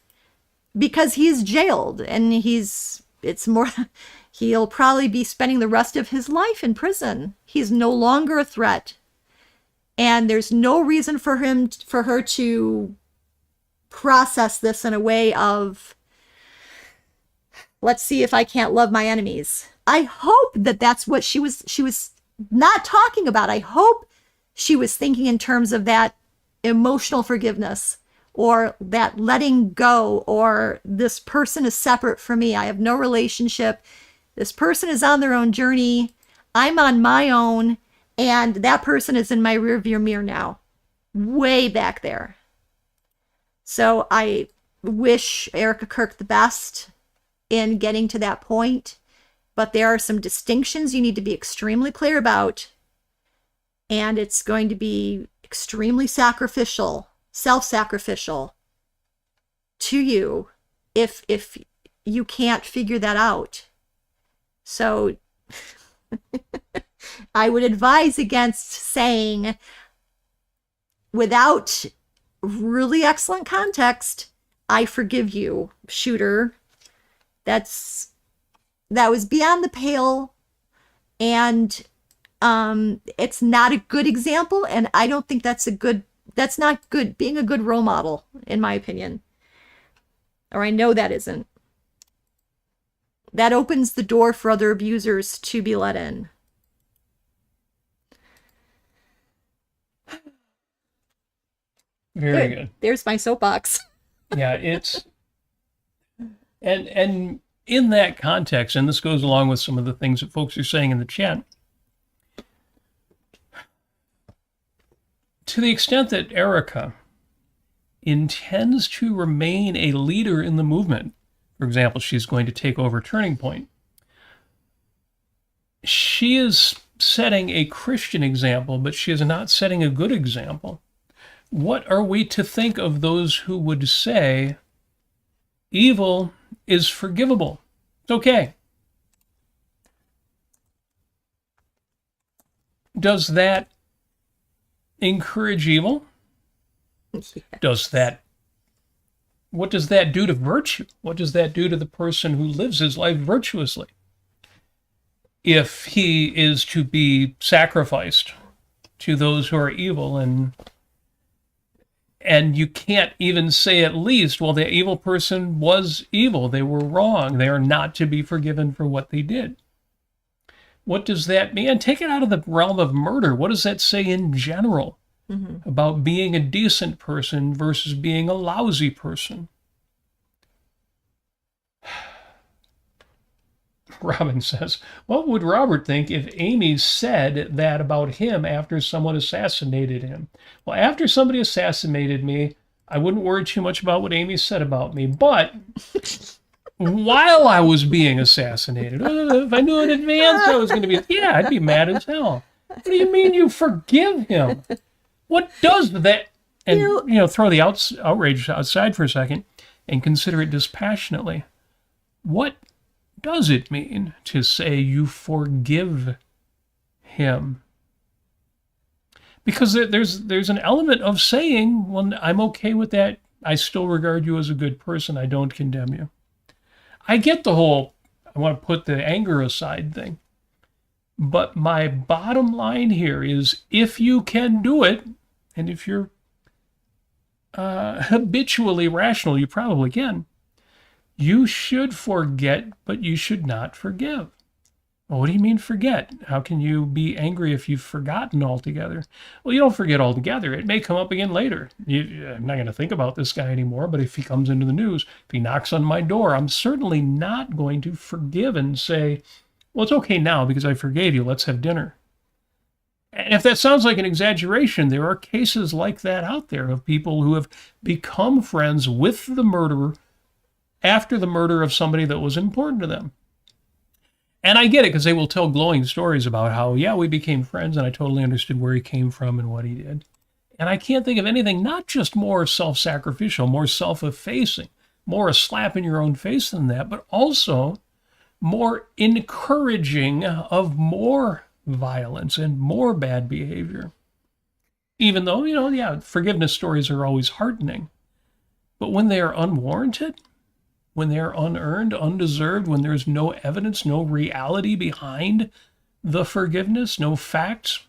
because he is jailed, and he'll probably be spending the rest of his life in prison. He's no longer a threat. And there's no reason for her to process this in a way of, let's see if I can't love my enemies. I hope that that's what she was not talking about. I hope she was thinking in terms of that emotional forgiveness, or that letting go, or this person is separate from me. I have no relationship. This person is on their own journey. I'm on my own, and that person is in my rearview mirror now, way back there. So I wish Erica Kirk the best in getting to that point. But there are some distinctions you need to be extremely clear about. And it's going to be extremely sacrificial, self-sacrificial to you if you can't figure that out. So I would advise against saying, without really excellent context, I forgive you, shooter. That was beyond the pale, and it's not a good example, and I don't think that's not good, being a good role model, in my opinion. Or I know that isn't. That opens the door for other abusers to be let in.
Very good.
There's my soapbox.
Yeah, it's and in that context, and this goes along with some of the things that folks are saying in the chat, to the extent that Erica intends to remain a leader in the movement, for example, she's going to take over Turning Point, she is setting a Christian example, but she is not setting a good example. What are we to think of those who would say evil is forgivable? It's okay. Does that encourage evil?
Yes.
What does that do to virtue? What does that do to the person who lives his life virtuously? If he is to be sacrificed to those who are evil, and you can't even say at least, well, the evil person was evil. They were wrong. They are not to be forgiven for what they did. What does that mean? And take it out of the realm of murder. What does that say in general about being a decent person versus being a lousy person? Robin says, what would Robert think if Amy said that about him after someone assassinated him? Well, after somebody assassinated me, I wouldn't worry too much about what Amy said about me, but while I was being assassinated, if I knew in advance I was going to be, yeah, I'd be mad as hell. What do you mean you forgive him? What does that? And, throw the outrage outside for a second and consider it dispassionately. What does it mean to say you forgive him? Because there's an element of saying, well, I'm okay with that. I still regard you as a good person. I don't condemn you. I get the whole, I want to put the anger aside thing. But my bottom line here is, if you can do it, and if you're habitually rational, you probably can, you should forget, but you should not forgive. Well, what do you mean forget? How can you be angry if you've forgotten altogether? Well, you don't forget altogether. It may come up again later. I'm not going to think about this guy anymore, but if he comes into the news, if he knocks on my door, I'm certainly not going to forgive and say, well, it's okay now because I forgave you. Let's have dinner. And if that sounds like an exaggeration, there are cases like that out there of people who have become friends with the murderer after the murder of somebody that was important to them. And I get it, because they will tell glowing stories about how, yeah, we became friends and I totally understood where he came from and what he did. And I can't think of anything not just more self-sacrificial, more self-effacing, more a slap in your own face than that, but also more encouraging of more violence and more bad behavior. Even though, forgiveness stories are always heartening. But when they are unwarranted, when they're unearned, undeserved, when there's no evidence, no reality behind the forgiveness, no facts.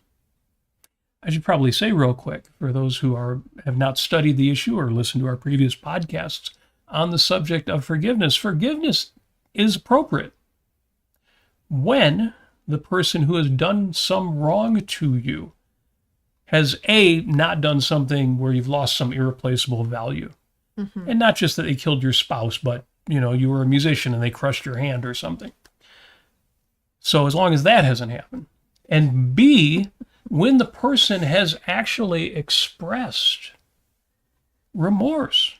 I should probably say real quick, for those who have not studied the issue or listened to our previous podcasts on the subject of forgiveness, forgiveness is appropriate when the person who has done some wrong to you has not done something where you've lost some irreplaceable value. Mm-hmm. And not just that they killed your spouse, but you were a musician and they crushed your hand or something. So as long as that hasn't happened. And B, when the person has actually expressed remorse,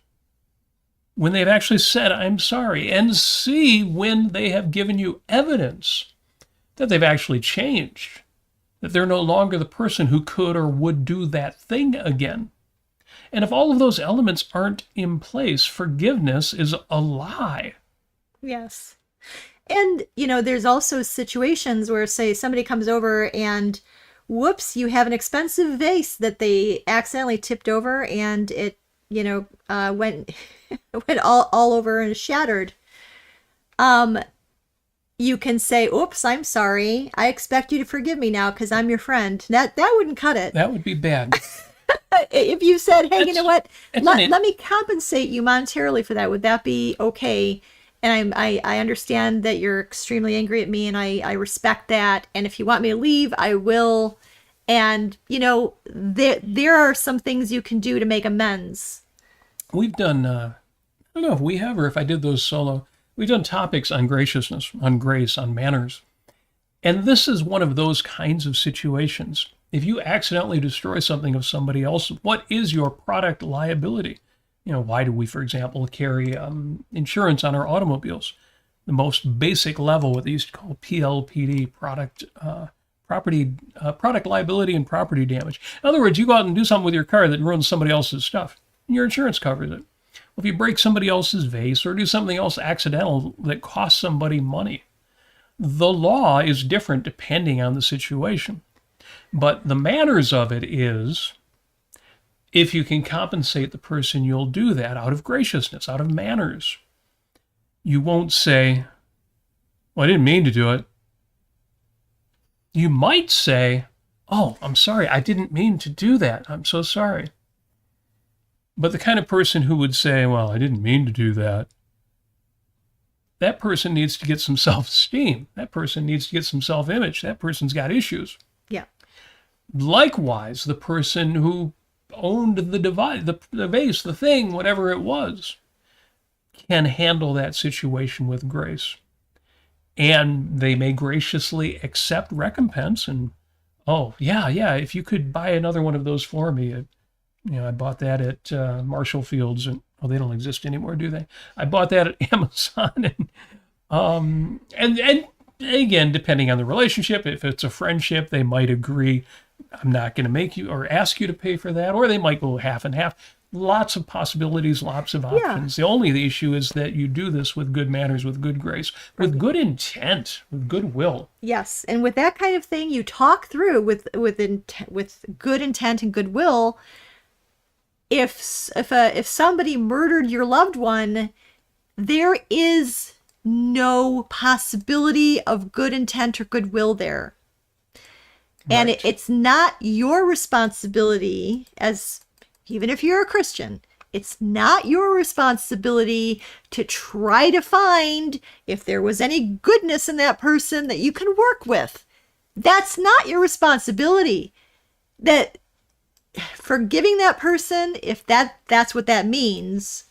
when they've actually said, I'm sorry. And C, when they have given you evidence that they've actually changed, that they're no longer the person who could or would do that thing again. And if all of those elements aren't in place, forgiveness is a lie.
Yes. And, there's also situations where, say, somebody comes over and, whoops, you have an expensive vase that they accidentally tipped over and it, went all over and shattered. You can say, oops, I'm sorry. I expect you to forgive me now because I'm your friend. That wouldn't cut it.
That would be bad.
If you said, hey, you know what, let me compensate you monetarily for that, would that be okay? And I understand that you're extremely angry at me and I respect that. And if you want me to leave, I will. And, there are some things you can do to make amends.
We've done, I don't know if we have or if I did those solo, we've done topics on graciousness, on grace, on manners. And this is one of those kinds of situations. If you accidentally destroy something of somebody else, what is your product liability? Why do we, for example, carry insurance on our automobiles? The most basic level, what they used to call PLPD, product liability and property damage. In other words, you go out and do something with your car that ruins somebody else's stuff, and your insurance covers it. Well, if you break somebody else's vase or do something else accidental that costs somebody money, the law is different depending on the situation. But the manners of it is, if you can compensate the person, you'll do that out of graciousness, out of manners. You won't say, well, I didn't mean to do it. You might say, oh, I'm sorry, I didn't mean to do that. I'm so sorry. But the kind of person who would say, well, I didn't mean to do that, that person needs to get some self-esteem. That person needs to get some self-image. That person's got issues.
Yeah.
Likewise, the person who owned the device, the vase, the thing, whatever it was, can handle that situation with grace. And they may graciously accept recompense and, oh, yeah, if you could buy another one of those for me, I bought that at Marshall Fields, and they don't exist anymore, do they? I bought that at Amazon, and again, depending on the relationship, if it's a friendship, they might agree, I'm not going to make you or ask you to pay for that, or they might go half and half. Lots of possibilities, lots of options. The only issue is that you do this with good manners, with good grace, with good intent, with goodwill.
Yes, and with that kind of thing, you talk through with good intent and goodwill. If somebody murdered your loved one, there is no possibility of good intent or goodwill there. And it's not your responsibility, as even if you're a Christian, it's not your responsibility to try to find if there was any goodness in that person that you can work with. That's not your responsibility. That forgiving that person, if that's what that means,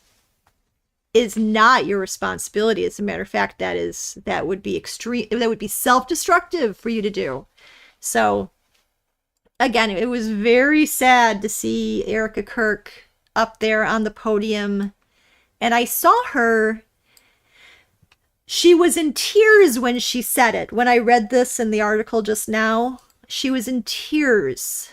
is not your responsibility. As a matter of fact, that would be extreme. That would be self-destructive for you to do. So, again, it was very sad to see Erica Kirk up there on the podium. And I saw her. She was in tears when she said it. When I read this in the article just now, she was in tears.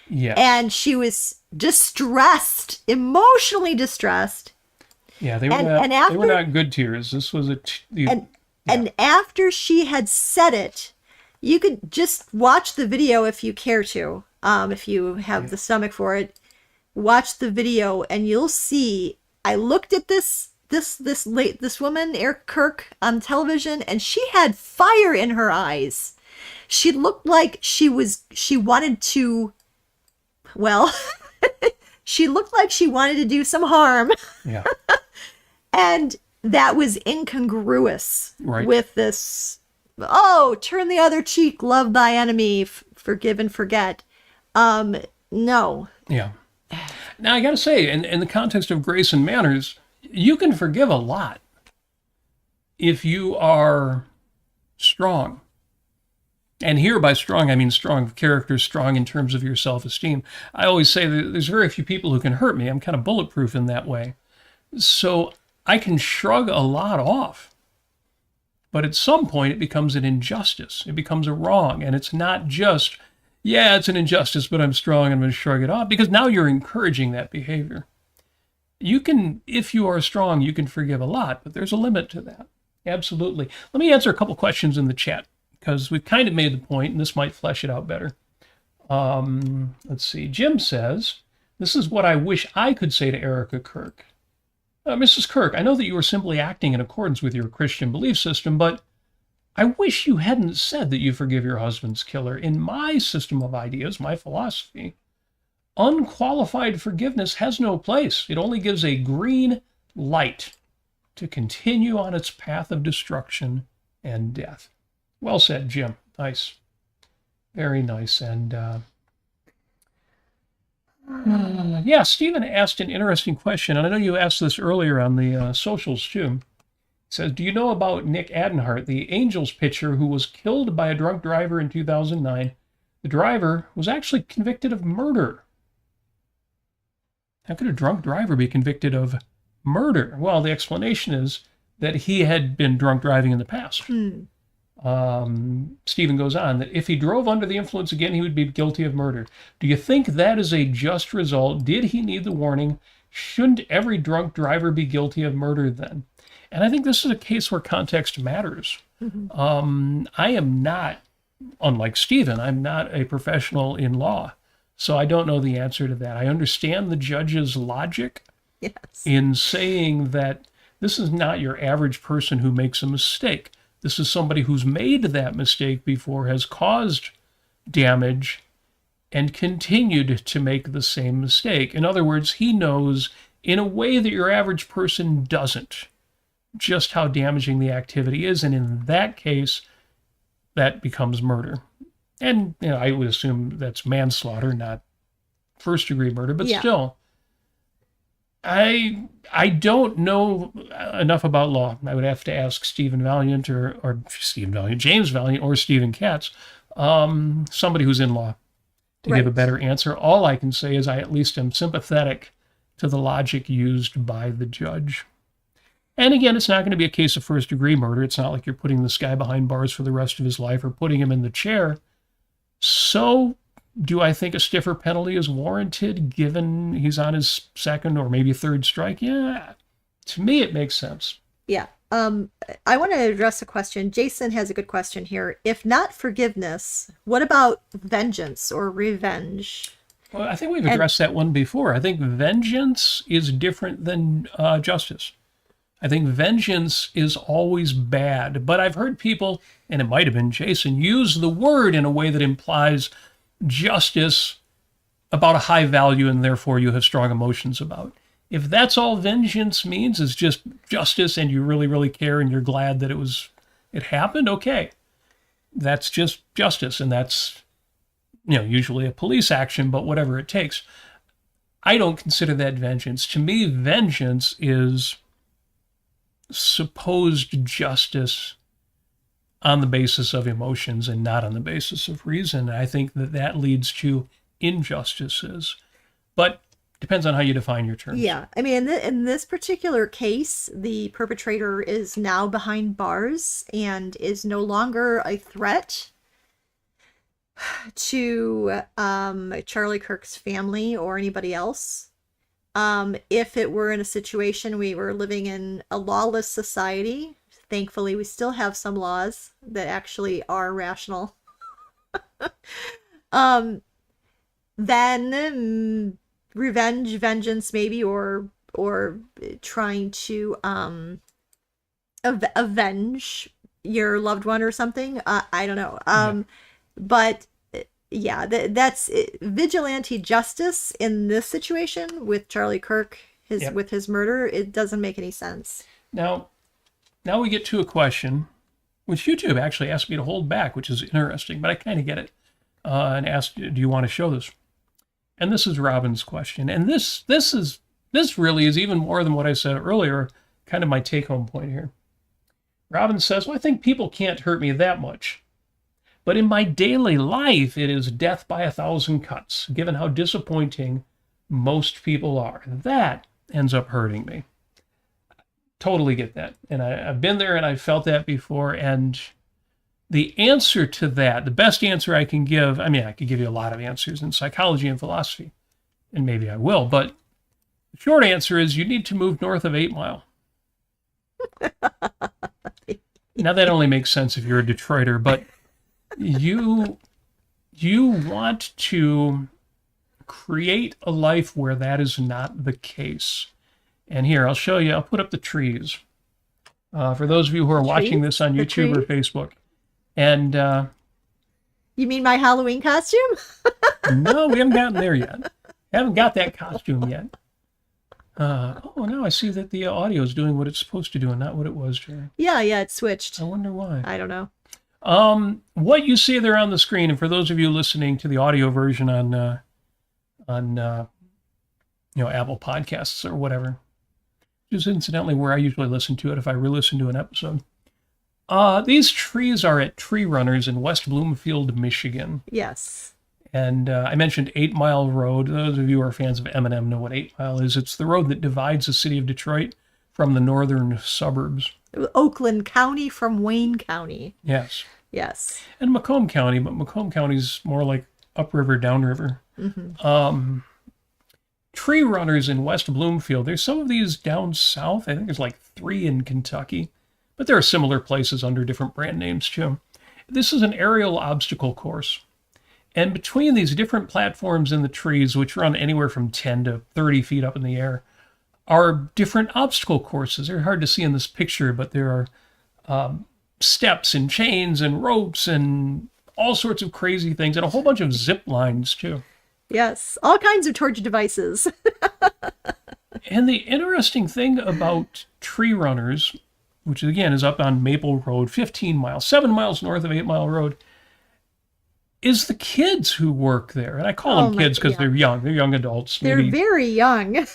Yes.
And she was distressed, emotionally distressed.
Yeah, they were not good tears. This was
and after she had said it, you could just watch the video if you care to. If you have the stomach for it, watch the video and you'll see. I looked at this woman, Erica Kirk, on television, and she had fire in her eyes. She looked like she wanted to. Well, she looked like she wanted to do some harm.
Yeah.
And that was incongruous with this, turn the other cheek, love thy enemy, forgive and forget. No.
Yeah. Now, I got to say, in the context of grace and manners, you can forgive a lot if you are strong. And here by strong, I mean strong of character, strong in terms of your self-esteem. I always say that there's very few people who can hurt me. I'm kind of bulletproof in that way. So I can shrug a lot off. But at some point, it becomes an injustice. It becomes a wrong. And it's not just, it's an injustice, but I'm strong and I'm going to shrug it off. Because now you're encouraging that behavior. You can, if you are strong, you can forgive a lot. But there's a limit to that. Absolutely. Let me answer a couple questions in the chat, because we've kind of made the point, and this might flesh it out better. Let's see. Jim says, this is what I wish I could say to Erica Kirk. Mrs. Kirk, I know that you were simply acting in accordance with your Christian belief system, but I wish you hadn't said that you forgive your husband's killer. In my system of ideas, my philosophy, unqualified forgiveness has no place. It only gives a green light to continue on its path of destruction and death. Well said, Jim. Nice. Very nice. And Stephen asked an interesting question, and I know you asked this earlier on the socials too. It says, do you know about Nick Adenhart, the Angels pitcher who was killed by a drunk driver in 2009? The driver was actually convicted of murder. How could a drunk driver be convicted of murder? Well, the explanation is that he had been drunk driving in the past. Stephen goes on that if he drove under the influence again, he would be guilty of murder. Do you think that is a just result? Did he need the warning? Shouldn't every drunk driver be guilty of murder then? And I think this is a case where context matters. I am not, unlike Stephen, I'm not a professional in law, so I don't know the answer to that. I understand the judge's logic in saying that this is not your average person who makes a mistake. This is somebody who's made that mistake before, has caused damage, and continued to make the same mistake. In other words, he knows in a way that your average person doesn't just how damaging the activity is. And in that case, that becomes murder. And I would assume that's manslaughter, not first-degree murder, but still. I don't know enough about law. I would have to ask Stephen Valiant or Stephen Valiant, James Valiant, or Stephen Katz, somebody who's in law, to give a
Right.
better answer. All I can say is I at least am sympathetic to the logic used by the judge. And again, it's not going to be a case of first-degree murder. It's not like you're putting this guy behind bars for the rest of his life or putting him in the chair. So do I think a stiffer penalty is warranted given he's on his second or maybe third strike? Yeah, to me, it makes sense.
Yeah. I want to address a question. Jason has a good question here. If not forgiveness, what about vengeance or revenge?
Well, I think we've addressed that one before. I think vengeance is different than justice. I think vengeance is always bad, but I've heard people, and it might have been Jason, use the word in a way that implies justice about a high value and therefore you have strong emotions about. If that's all vengeance means is just justice and you really, really care and you're glad that it happened, okay. That's just justice, and that's, usually a police action, but whatever it takes. I don't consider that vengeance. To me, vengeance is supposed justice on the basis of emotions and not on the basis of reason. I think that leads to injustices, but depends on how you define your terms.
Yeah. I mean, in this particular case, the perpetrator is now behind bars and is no longer a threat to Charlie Kirk's family or anybody else. If it were in a situation we were living in a lawless society, thankfully we still have some laws that actually are rational. Then vengeance maybe, or trying to avenge your loved one or something. I don't know. But yeah, that's vigilante justice in this situation with Charlie Kirk, with his murder. It doesn't make any sense.
Now we get to a question which YouTube actually asked me to hold back, which is interesting, but I kind of get it, and asked, do you want to show this? And this is Robin's question. And this really is even more than what I said earlier, kind of my take-home point here. Robin says, well, I think people can't hurt me that much. But in my daily life, it is death by 1,000 cuts, given how disappointing most people are. That ends up hurting me. Totally get that. And I've been there and I've felt that before. And the answer to that, the best answer I can give, I could give you a lot of answers in psychology and philosophy, and maybe I will, but the short answer is you need to move north of 8 Mile. Now that only makes sense if you're a Detroiter, but you want to create a life where that is not the case. And here, I'll show you, I'll put up the trees. For those of you who are watching this on YouTube or Facebook. And
you mean my Halloween costume?
No, we haven't gotten there yet. Haven't got that costume yet. Now I see that the audio is doing what it's supposed to do and not what it was, Jerry.
Yeah, it switched.
I wonder why.
I don't know.
What you see there on the screen, and for those of you listening to the audio version on Apple Podcasts or whatever, which is incidentally where I usually listen to it if I re-listen to an episode. These trees are at Tree Runners in West Bloomfield, Michigan.
Yes.
And I mentioned 8 Mile Road. Those of you who are fans of Eminem know what 8 Mile is. It's the road that divides the city of Detroit from the northern suburbs.
Oakland County from Wayne County.
Yes.
Yes.
And Macomb County, but Macomb County's more like upriver, downriver. Mm-hmm. Tree Runners in West Bloomfield. There's some of these down south. I think there's like 3 in Kentucky. But there are similar places under different brand names too. This is an aerial obstacle course. And between these different platforms in the trees, which run anywhere from 10 to 30 feet up in the air, are different obstacle courses. They're hard to see in this picture, but there are steps and chains and ropes and all sorts of crazy things, and a whole bunch of zip lines too.
Yes, all kinds of torture devices.
And the interesting thing about Tree Runners, which again is up on Maple Road, 15 miles, 7 miles north of 8 Mile Road, is the kids who work there. And I call them kids because they're young. They're young adults.
They're very young.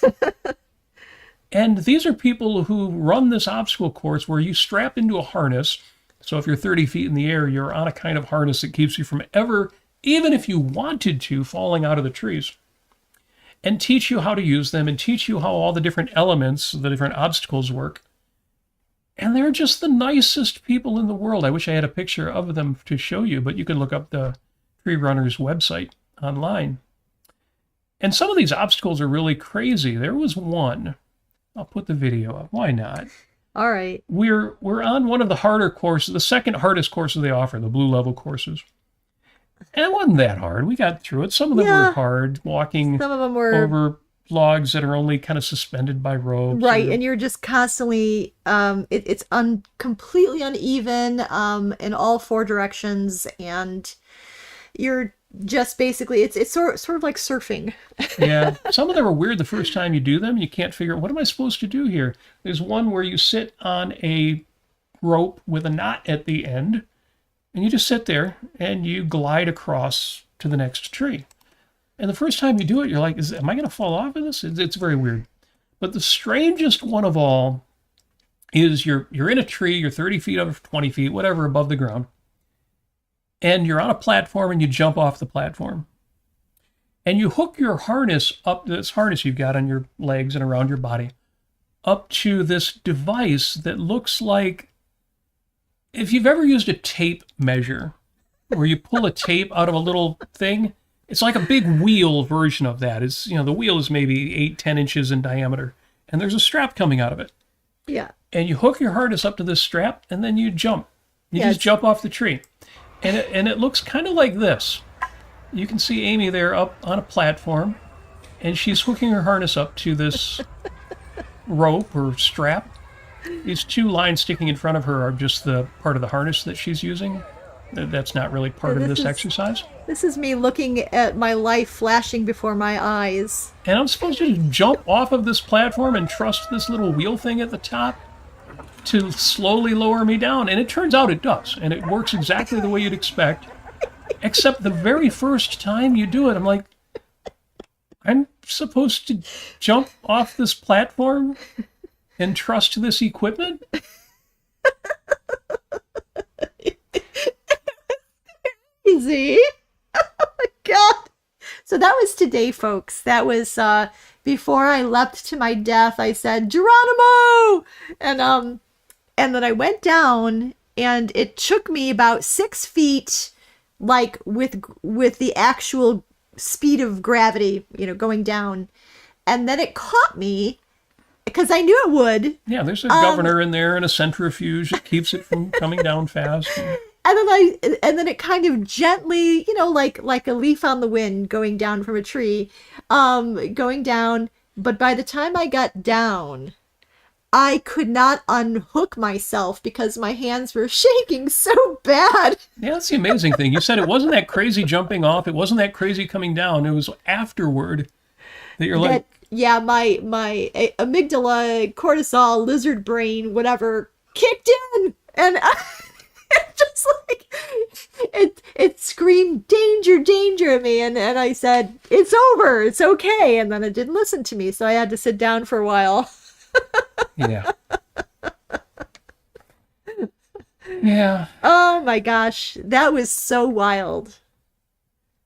And these are people who run this obstacle course where you strap into a harness. So if you're 30 feet in the air, you're on a kind of harness that keeps you from ever even if you wanted to, falling out of the trees, and teach you how to use them and teach you how all the different elements, the different obstacles work. And they're just the nicest people in the world. I wish I had a picture of them to show you, but you can look up the Tree Runners website online. And some of these obstacles are really crazy. There was one. I'll put the video up. Why not?
All right.
We're on one of the harder courses, the second hardest courses they offer, the blue level courses. And it wasn't that hard. We got through it. Some of them were hard, walking
Some of them were
over logs that are only kind of suspended by ropes.
right, and you're just constantly it's completely uneven in all four directions, and you're just basically it's sort of like surfing.
Yeah, some of them are weird the first time you do them. You can't figure out, what am I supposed to do here? There's one where you sit on a rope with a knot at the end, and you just sit there and you glide across to the next tree. And the first time you do it, you're like, am I going to fall off of this? It's very weird. But the strangest one of all is you're in a tree, you're 30 feet or 20 feet, whatever, above the ground. And you're on a platform and you jump off the platform. And you hook your harness up, this harness you've got on your legs and around your body, up to this device that looks like, if you've ever used a tape measure, where you pull a tape out of a little thing, it's like a big wheel version of that. It's, the wheel is maybe 8-10 inches in diameter, and there's a strap coming out of it.
Yeah.
And you hook your harness up to this strap, and then you jump. You just jump off the tree. And it looks kind of like this. You can see Amy there up on a platform, and she's hooking her harness up to this rope or strap. These two lines sticking in front of her are just the part of the harness that she's using. That's not really part of this exercise.
This is me looking at my life flashing before my eyes.
And I'm supposed to jump off of this platform and trust this little wheel thing at the top to slowly lower me down. And it turns out it does. And it works exactly the way you'd expect. Except the very first time you do it, I'm like, I'm supposed to jump off this platform and trust this equipment?
Easy. Oh my God. So that was today, folks. That was before I leapt to my death. I said, Geronimo! And then I went down, and it took me about 6 feet, like with the actual speed of gravity, going down. And then it caught me, because I knew it would.
Yeah, there's a governor in there and a centrifuge that keeps it from coming down fast.
And then it kind of gently, like a leaf on the wind going down from a tree, going down. But by the time I got down, I could not unhook myself because my hands were shaking so bad.
Yeah, that's the amazing thing. You said it wasn't that crazy jumping off. It wasn't that crazy coming down. It was afterward that you're like...
Yeah, my amygdala, cortisol, lizard brain, whatever, kicked in. And it just like, it screamed, danger, danger at me. And I said, it's over, it's okay. And then it didn't listen to me, so I had to sit down for a while.
Yeah. Yeah.
Oh my gosh, that was so wild.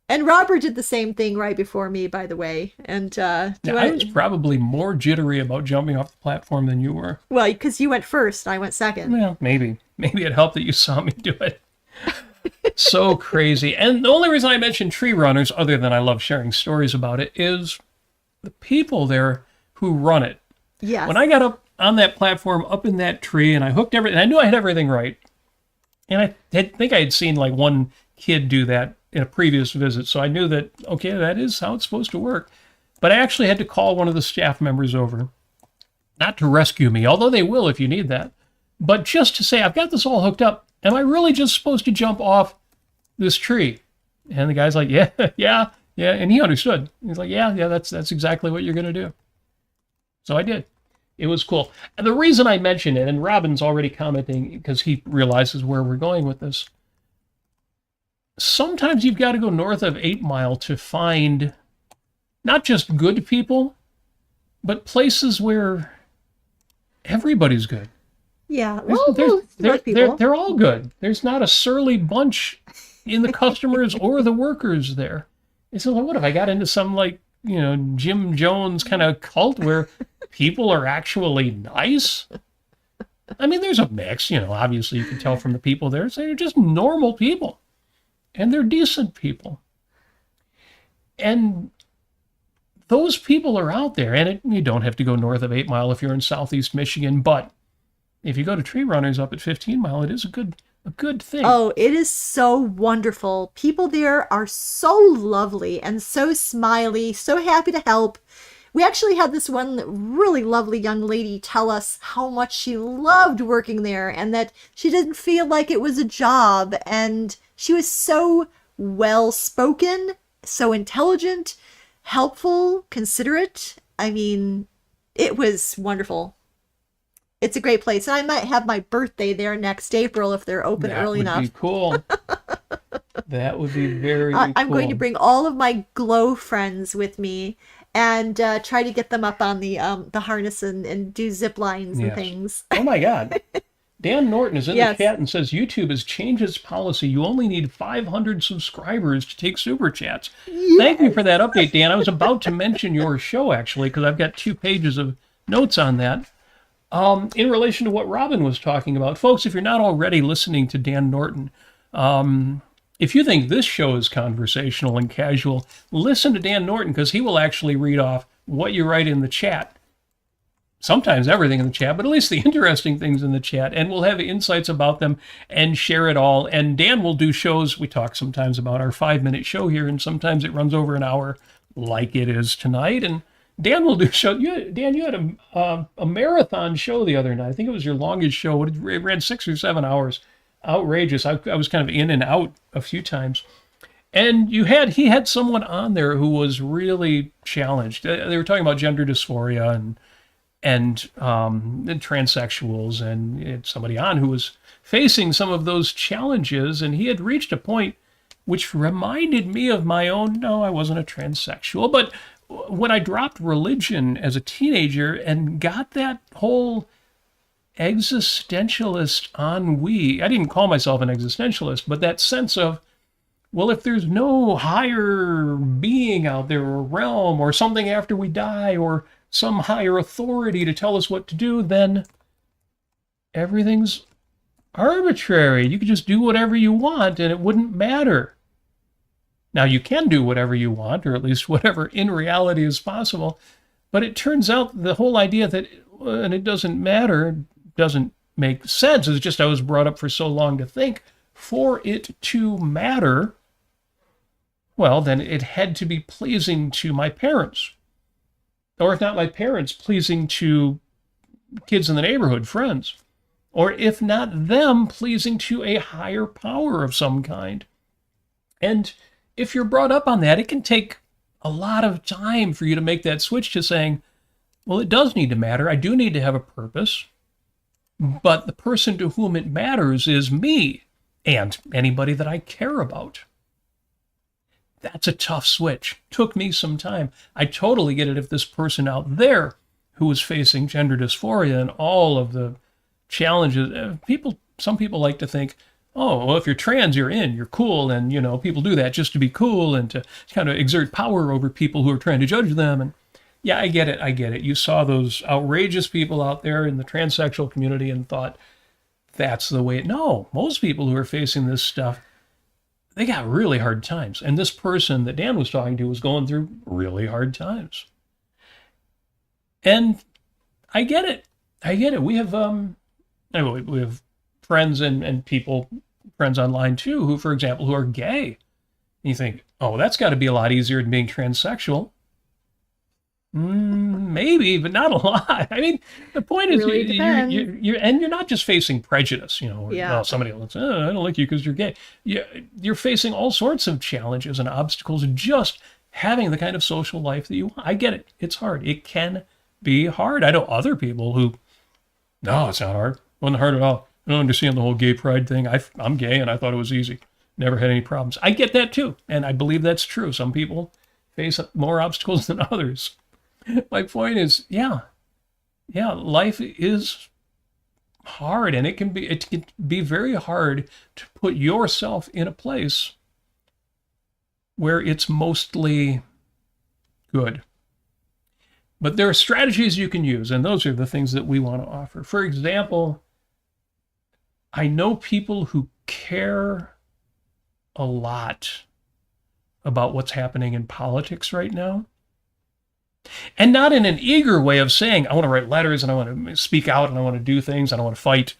And Robert did the same thing right before me, by the way. And
I was probably more jittery about jumping off the platform than you were.
Well, because you went first, I went second.
Well, maybe it helped that you saw me do it. So crazy. And the only reason I mentioned Tree Runners, other than I love sharing stories about it, is the people there who run it.
Yes.
When I got up on that platform, up in that tree, and I hooked everything, I knew I had everything right. And I think I had seen like one kid do that in a previous visit, so I knew that, okay, that is how it's supposed to work. But I actually had to call one of the staff members over, not to rescue me, although they will if you need that, but just to say, I've got this all hooked up. Am I really just supposed to jump off this tree? And the guy's like, yeah, and he understood. He's like, yeah, that's exactly what you're going to do. So I did. It was cool. And the reason I mention it, and Robin's already commenting because he realizes where we're going with this, sometimes you've got to go north of 8 Mile to find not just good people, but places where everybody's good.
Yeah,
they're all good. There's not a surly bunch in the customers or the workers there. And so what if I got into some like, Jim Jones kind of cult where people are actually nice? I mean, there's a mix, obviously you can tell from the people there. So they're just normal people and they're decent people. And those people are out there, and you don't have to go north of 8 Mile if you're in Southeast Michigan, but if you go to Tree Runners up at 15 Mile, it is a good thing.
Oh, it is so wonderful. People there are so lovely and so smiley, so happy to help. We actually had this one really lovely young lady tell us how much she loved working there and that she didn't feel like it was a job. And she was so well-spoken, so intelligent, helpful, considerate. I mean, it was wonderful. It's a great place. And I might have my birthday there next April if they're open early enough.
That would be cool. That would be very cool.
I'm going to bring all of my Glow friends with me and try to get them up on the harness and do zip lines and things.
Oh my God. Dan Norton is in the chat and says, YouTube has changed its policy. You only need 500 subscribers to take super chats. Yes. Thank you for that update, Dan. I was about to mention your show, actually, because I've got 2 pages of notes on that. In relation to what Robin was talking about, folks, if you're not already listening to Dan Norton, if you think this show is conversational and casual, listen to Dan Norton, because he will actually read off what you write in the chat. Sometimes everything in the chat, but at least the interesting things in the chat. And we'll have insights about them and share it all. And Dan will do shows. We talk sometimes about our 5-minute show here, and sometimes it runs over an hour like it is tonight. And Dan will do show. Dan, you had a marathon show the other night. I think it was your longest show. It ran 6 or 7 hours. Outrageous. I was kind of in and out a few times. And he had someone on there who was really challenged. They were talking about gender dysphoria and transsexuals, and somebody on who was facing some of those challenges, and he had reached a point which reminded me of my own. No, I wasn't a transsexual, but when I dropped religion as a teenager and got that whole existentialist ennui, I didn't call myself an existentialist, but that sense of, well, if there's no higher being out there, or realm, or something after we die, or some higher authority to tell us what to do, then everything's arbitrary. You could just do whatever you want and it wouldn't matter. Now, you can do whatever you want, or at least whatever in reality is possible, but it turns out the whole idea that and it doesn't matter doesn't make sense. It's just I was brought up for so long to think for it to matter, well, then it had to be pleasing to my parents. Or if not my parents, pleasing to kids in the neighborhood, friends. Or if not them, pleasing to a higher power of some kind. And if you're brought up on that, it can take a lot of time for you to make that switch to saying, well, it does need to matter. I do need to have a purpose. But the person to whom it matters is me and anybody that I care about. That's a tough switch. Took me some time. I totally get it if this person out there who is facing gender dysphoria and all of the challenges, some people like to think, oh, well, if you're trans, you're in, you're cool, and, people do that just to be cool and to kind of exert power over people who are trying to judge them. And yeah, I get it. You saw those outrageous people out there in the transsexual community and thought, that's the way. No, most people who are facing this stuff, they got really hard times. And this person that Dan was talking to was going through really hard times. And I get it. We have we have friends and people, friends online too, who, for example, who are gay. And you think, oh, that's got to be a lot easier than being transsexual. Maybe, but not a lot. I mean, the point is,
really
you're not just facing prejudice, or somebody else, I don't like you because you're gay. You're facing all sorts of challenges and obstacles just having the kind of social life that you want. I get it. It's hard. It can be hard. I know other people who, no, it's not hard. It wasn't hard at all. I don't understand the whole gay pride thing. I'm gay and I thought it was easy. Never had any problems. I get that too. And I believe that's true. Some people face more obstacles than others. My point is, life is hard, and it can be very hard to put yourself in a place where it's mostly good. But there are strategies you can use, and those are the things that we want to offer. For example, I know people who care a lot about what's happening in politics right now. And not in an eager way of saying, I want to write letters and I want to speak out and I want to do things and I want to fight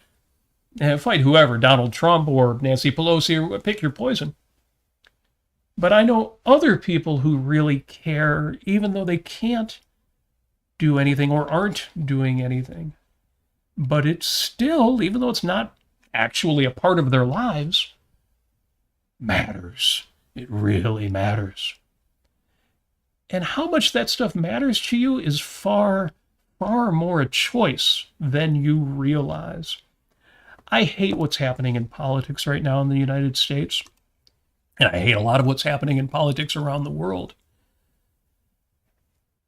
whoever, Donald Trump or Nancy Pelosi, or pick your poison. But I know other people who really care, even though they can't do anything or aren't doing anything. But it's still, even though it's not actually a part of their lives, matters. It really matters. And how much that stuff matters to you is far, far more a choice than you realize. I hate what's happening in politics right now in the United States. And I hate a lot of what's happening in politics around the world.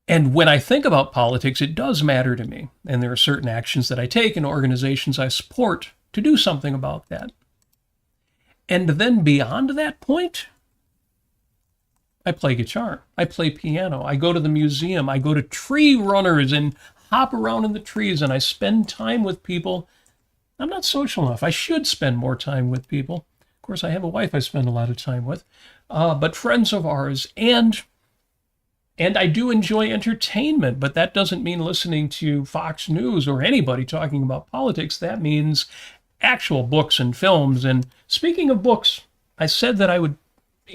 And when I think about politics, it does matter to me. And there are certain actions that I take and organizations I support to do something about that. And then beyond that point, I play guitar, I play piano, I go to the museum, I go to tree runners and hop around in the trees, and I spend time with people. I'm not social enough. I should spend more time with people. Of course, I have a wife I spend a lot of time with, but friends of ours, and I do enjoy entertainment, but that doesn't mean listening to Fox News or anybody talking about politics. That means actual books and films. And speaking of books, I said that I would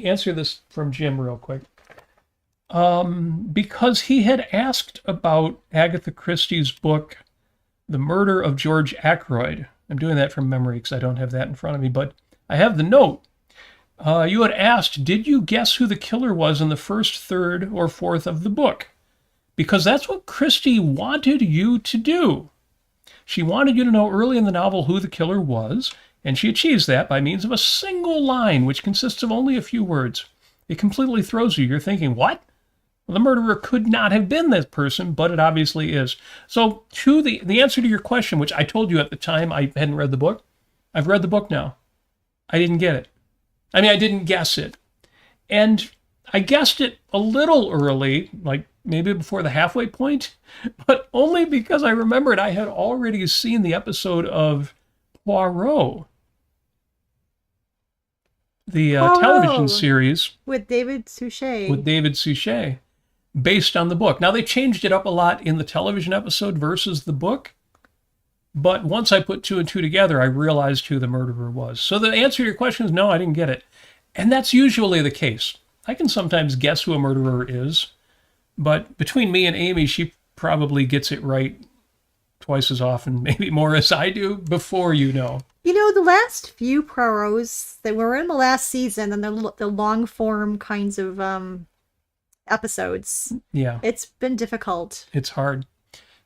answer this from Jim real quick. Because he had asked about Agatha Christie's book, The Murder of George Ackroyd. I'm doing that from memory because I don't have that in front of me, but I have the note. You had asked, did you guess who the killer was in the first third or fourth of the book? Because that's what Christie wanted you to do. She wanted you to know early in the novel who the killer was, and she achieves that by means of a single line, which consists of only a few words. It completely throws you. You're thinking, what? Well, the murderer could not have been this person, but it obviously is. So to the answer to your question, which I told you at the time I hadn't read the book, I've read the book now. I didn't get it. I mean, I didn't guess it. And I guessed it a little early, like maybe before the halfway point, but only because I remembered I had already seen the episode of Poirot, the television series
with David Suchet.
Based on the book. Now, they changed it up a lot in the television episode versus the book, but once I put two and two together, I realized who the murderer was. So the answer to your question is no, I didn't get it. And that's usually the case. I can sometimes guess who a murderer is, but between me and Amy, she probably gets it right twice as often, maybe more, as I do before you know.
You know, the last few Poirots that were in the last season and the long form kinds of episodes.
Yeah,
it's been difficult.
It's hard.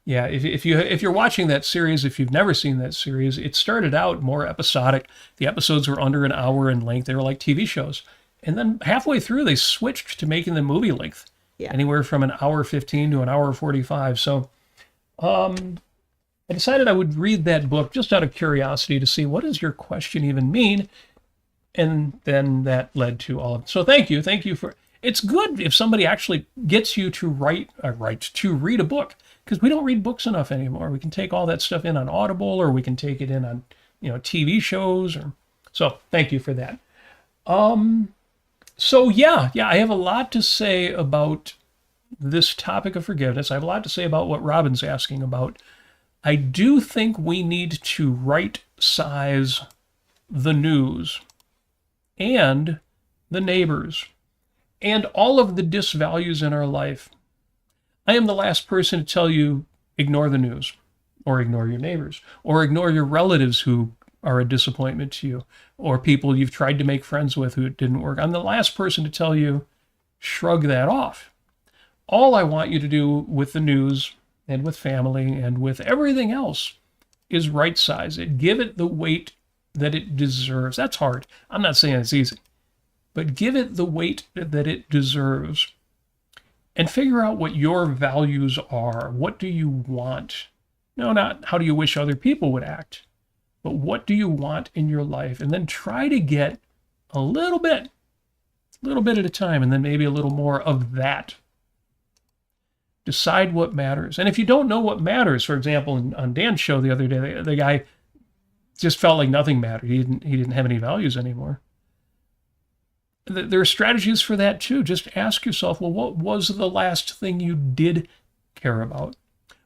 Yeah, if you're watching that series, if you've never seen that series, it started out more episodic. The episodes were under an hour in length. They were like TV shows. And then halfway through, they switched to making them movie length. Yeah. Anywhere from an hour 15 to an hour 45. So I decided I would read that book just out of curiosity to see what does your question even mean. And then that led to all of it. So thank you. Thank you for... It's good if somebody actually gets you to read a book, because we don't read books enough anymore. We can take all that stuff in on Audible, or we can take it in on, TV shows. So thank you for that. So yeah, I have a lot to say about this topic of forgiveness. I have a lot to say about what Robin's asking about. I do think we need to right-size the news and the neighbors and all of the disvalues in our life. I am the last person to tell you, ignore the news, or ignore your neighbors, or ignore your relatives who are a disappointment to you, or people you've tried to make friends with who it didn't work. I'm the last person to tell you, shrug that off. All I want you to do with the news and with family and with everything else is right size it. Give it the weight that it deserves. That's hard. I'm not saying it's easy, but give it the weight that it deserves. And figure out what your values are. What do you want? No, not how do you wish other people would act. but what do you want in your life? And then try to get a little bit at a time, and then maybe a little more of that. Decide what matters. And if you don't know what matters, for example, on Dan's show the other day, the guy just felt like nothing mattered. He didn't have any values anymore. There are strategies for that too. Just ask yourself, well, what was the last thing you did care about?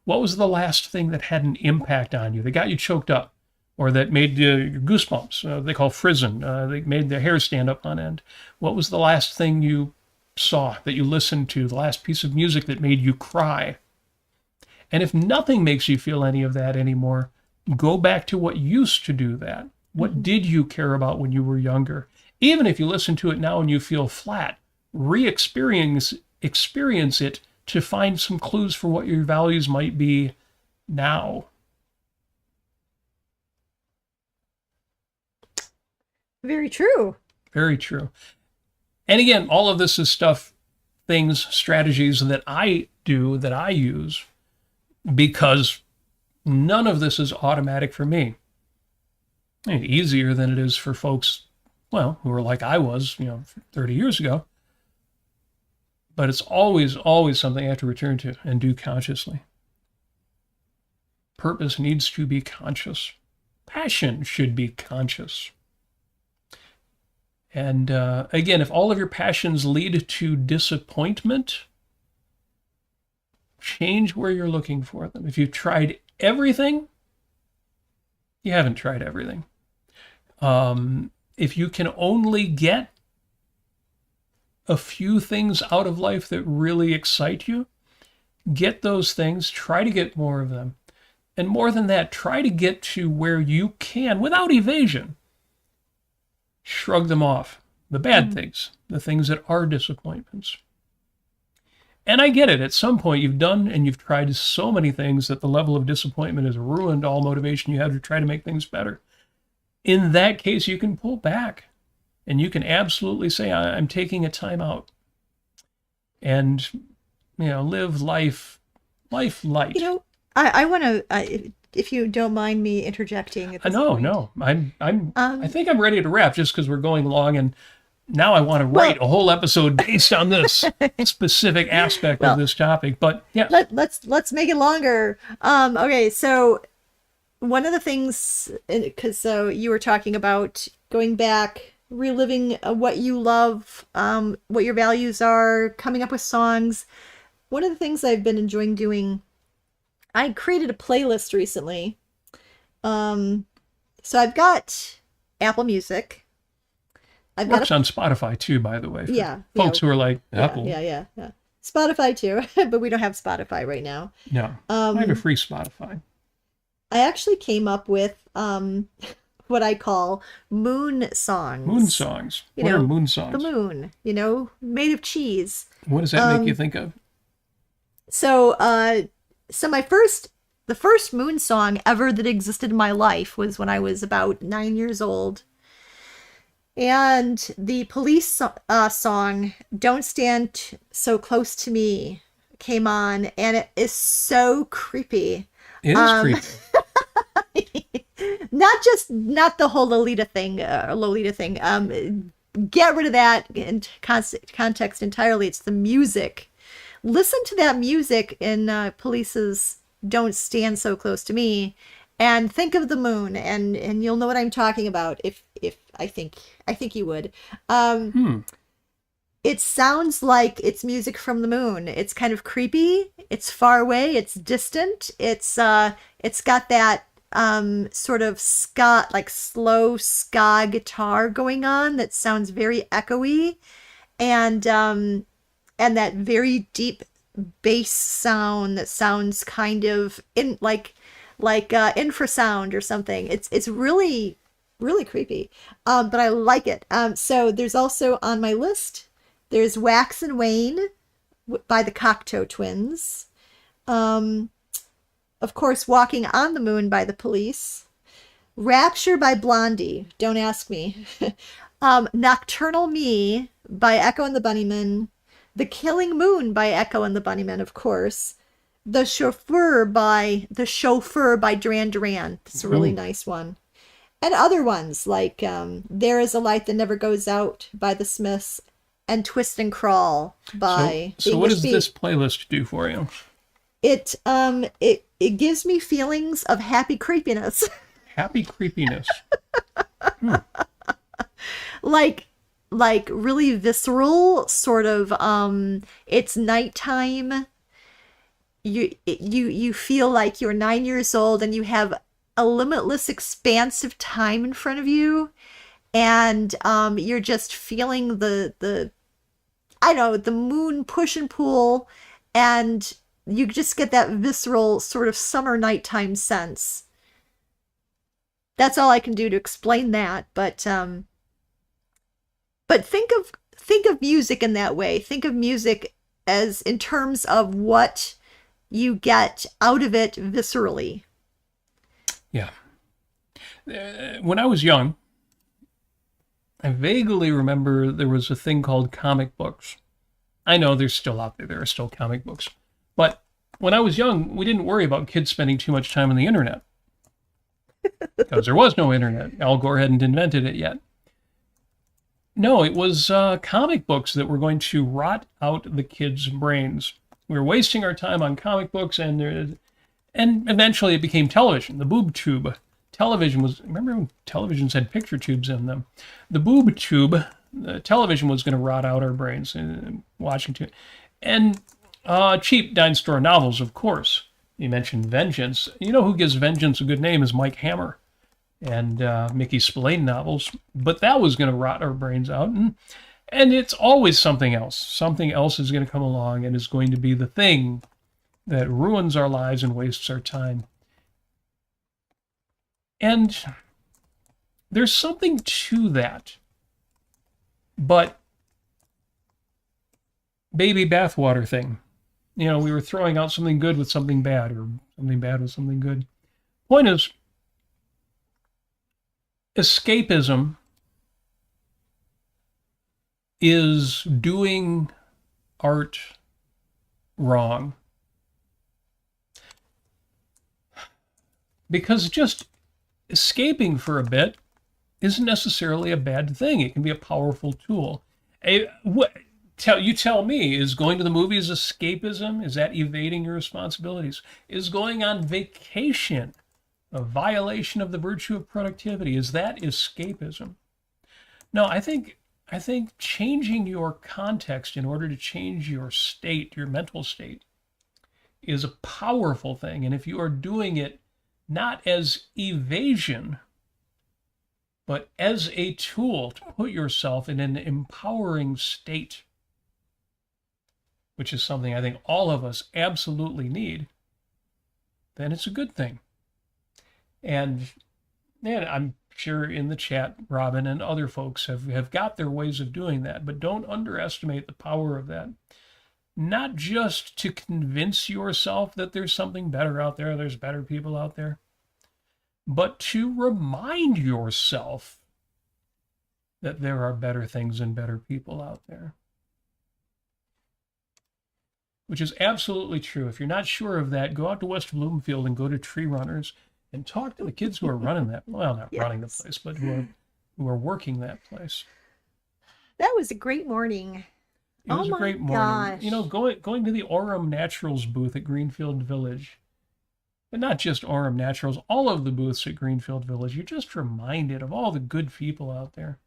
What was the last thing that had an impact on you, that got you choked up, or that made your goosebumps? They call frizzen. They made their hair stand up on end. What was the last thing you saw, that you listened to, the last piece of music that made you cry? And if nothing makes you feel any of that anymore, go back to what used to do that. What did you care about when you were younger? Even if you listen to it now and you feel flat, experience it to find some clues for what your values might be now.
Very true.
Very true. And again, all of this is strategies that I do, that I use, because none of this is automatic for me. I mean, easier than it is for folks, well, who are like I was, 30 years ago. But it's always something I have to return to and do consciously. Purpose needs to be conscious. Passion should be conscious. And again, if all of your passions lead to disappointment, change where you're looking for them. If you've tried everything, you haven't tried everything. If you can only get a few things out of life that really excite you, get those things, try to get more of them. And more than that, try to get to where you can, without evasion, shrug them off. The bad things, the things that are disappointments. And I get it. At some point, you've done and you've tried so many things that the level of disappointment has ruined all motivation you have to try to make things better. In that case, you can pull back and you can absolutely say, I'm taking a time out, and, live life light.
I want to, if you don't mind me interjecting at this point.
No. I think I'm ready to wrap, just because we're going long, and now I want to write a whole episode based on this specific aspect of this topic. But yeah,
let's make it longer. Okay, so one of the things, because you were talking about going back, reliving what you love, what your values are, coming up with songs. One of the things I've been enjoying doing, I created a playlist recently. So I've got Apple Music.
Works on Spotify too, by the way. For folks who are like Apple.
Yeah. Spotify too, but we don't have Spotify right now.
No, I have a free Spotify.
I actually came up with what I call moon songs.
Moon songs. What are moon songs?
The moon, made of cheese.
What does that make you think of?
So the first moon song ever that existed in my life was when I was about 9 years old. And the Police song, Don't Stand So Close to Me, came on, and it is so creepy.
It is creepy.
Not the whole Lolita thing. Get rid of that in context entirely. It's the music. Listen to that music in Police's Don't Stand So Close to Me, and think of the moon, and you'll know what I'm talking about. If I think you would. It sounds like it's music from the moon. It's kind of creepy. It's far away. It's distant. It's got that sort of ska, like slow ska guitar going on that sounds very echoey, and that very deep bass sound that sounds kind of like infrasound or something. It's really, really creepy, but I like it. So there's also on my list, there's Wax and Wane by the Cocteau Twins. Of course, Walking on the Moon by the Police. Rapture by Blondie, don't ask me. Nocturnal Me by Echo and the Bunnymen. The Killing Moon by Echo and the Bunnymen, of course. The Chauffeur by Duran Duran. It's a really nice one. And other ones like There Is a Light That Never Goes Out by the Smiths and Twist and Crawl by the
So what
English
does
Beat.
this playlist do for you?
It gives me feelings of happy creepiness.
Happy creepiness. Hmm.
like really visceral sort of it's nighttime. You feel like you're 9 years old and you have a limitless expanse of time in front of you, and you're just feeling the I don't know, the moon push and pull, and you just get that visceral sort of summer nighttime sense. That's all I can do to explain that, but think of music in that way. Think of music as in terms of what you get out of it viscerally.
Yeah. When I was young, I vaguely remember there was a thing called comic books. I know they're still out there. There are still comic books. But when I was young, we didn't worry about kids spending too much time on the internet because there was no internet. Al Gore hadn't invented it yet. No, it was comic books that were going to rot out the kids' brains. We were wasting our time on comic books, and eventually it became television, the boob tube. Television was, remember when televisions had picture tubes in them? The boob tube, the television was going to rot out our brains and watching too. And cheap dime store novels, of course. You mentioned Vengeance. You know who gives Vengeance a good name is Mike Hammer and Mickey Spillane novels. But that was going to rot our brains out. And it's always something else. Something else is going to come along and is going to be the thing that ruins our lives and wastes our time. And there's something to that. But baby bathwater thing. You know, we were throwing out something good with something bad, or something bad with something good. Point is, escapism is doing art wrong. Because just escaping for a bit isn't necessarily a bad thing. It can be a powerful tool. You tell me, is going to the movies escapism? Is that evading your responsibilities? Is going on vacation a violation of the virtue of productivity? Is that escapism? No, I think changing your context in order to change your state, your mental state, is a powerful thing. And if you are doing it not as evasion, but as a tool to put yourself in an empowering state, which is something I think all of us absolutely need, then it's a good thing. And I'm sure in the chat, Robin and other folks have got their ways of doing that, but don't underestimate the power of that. Not just to convince yourself that there's something better out there, there's better people out there, but to remind yourself that there are better things and better people out there. Which is absolutely true. If you're not sure of that, go out to West Bloomfield and go to Tree Runners and talk to the kids who are running that, well, not
Yes.
running the place, but who are working that place.
That was a great morning.
It was a great morning.
Gosh.
You know, going to the Aurum Naturals booth at Greenfield Village, but not just Aurum Naturals, all of the booths at Greenfield Village, you're just reminded of all the good people out there.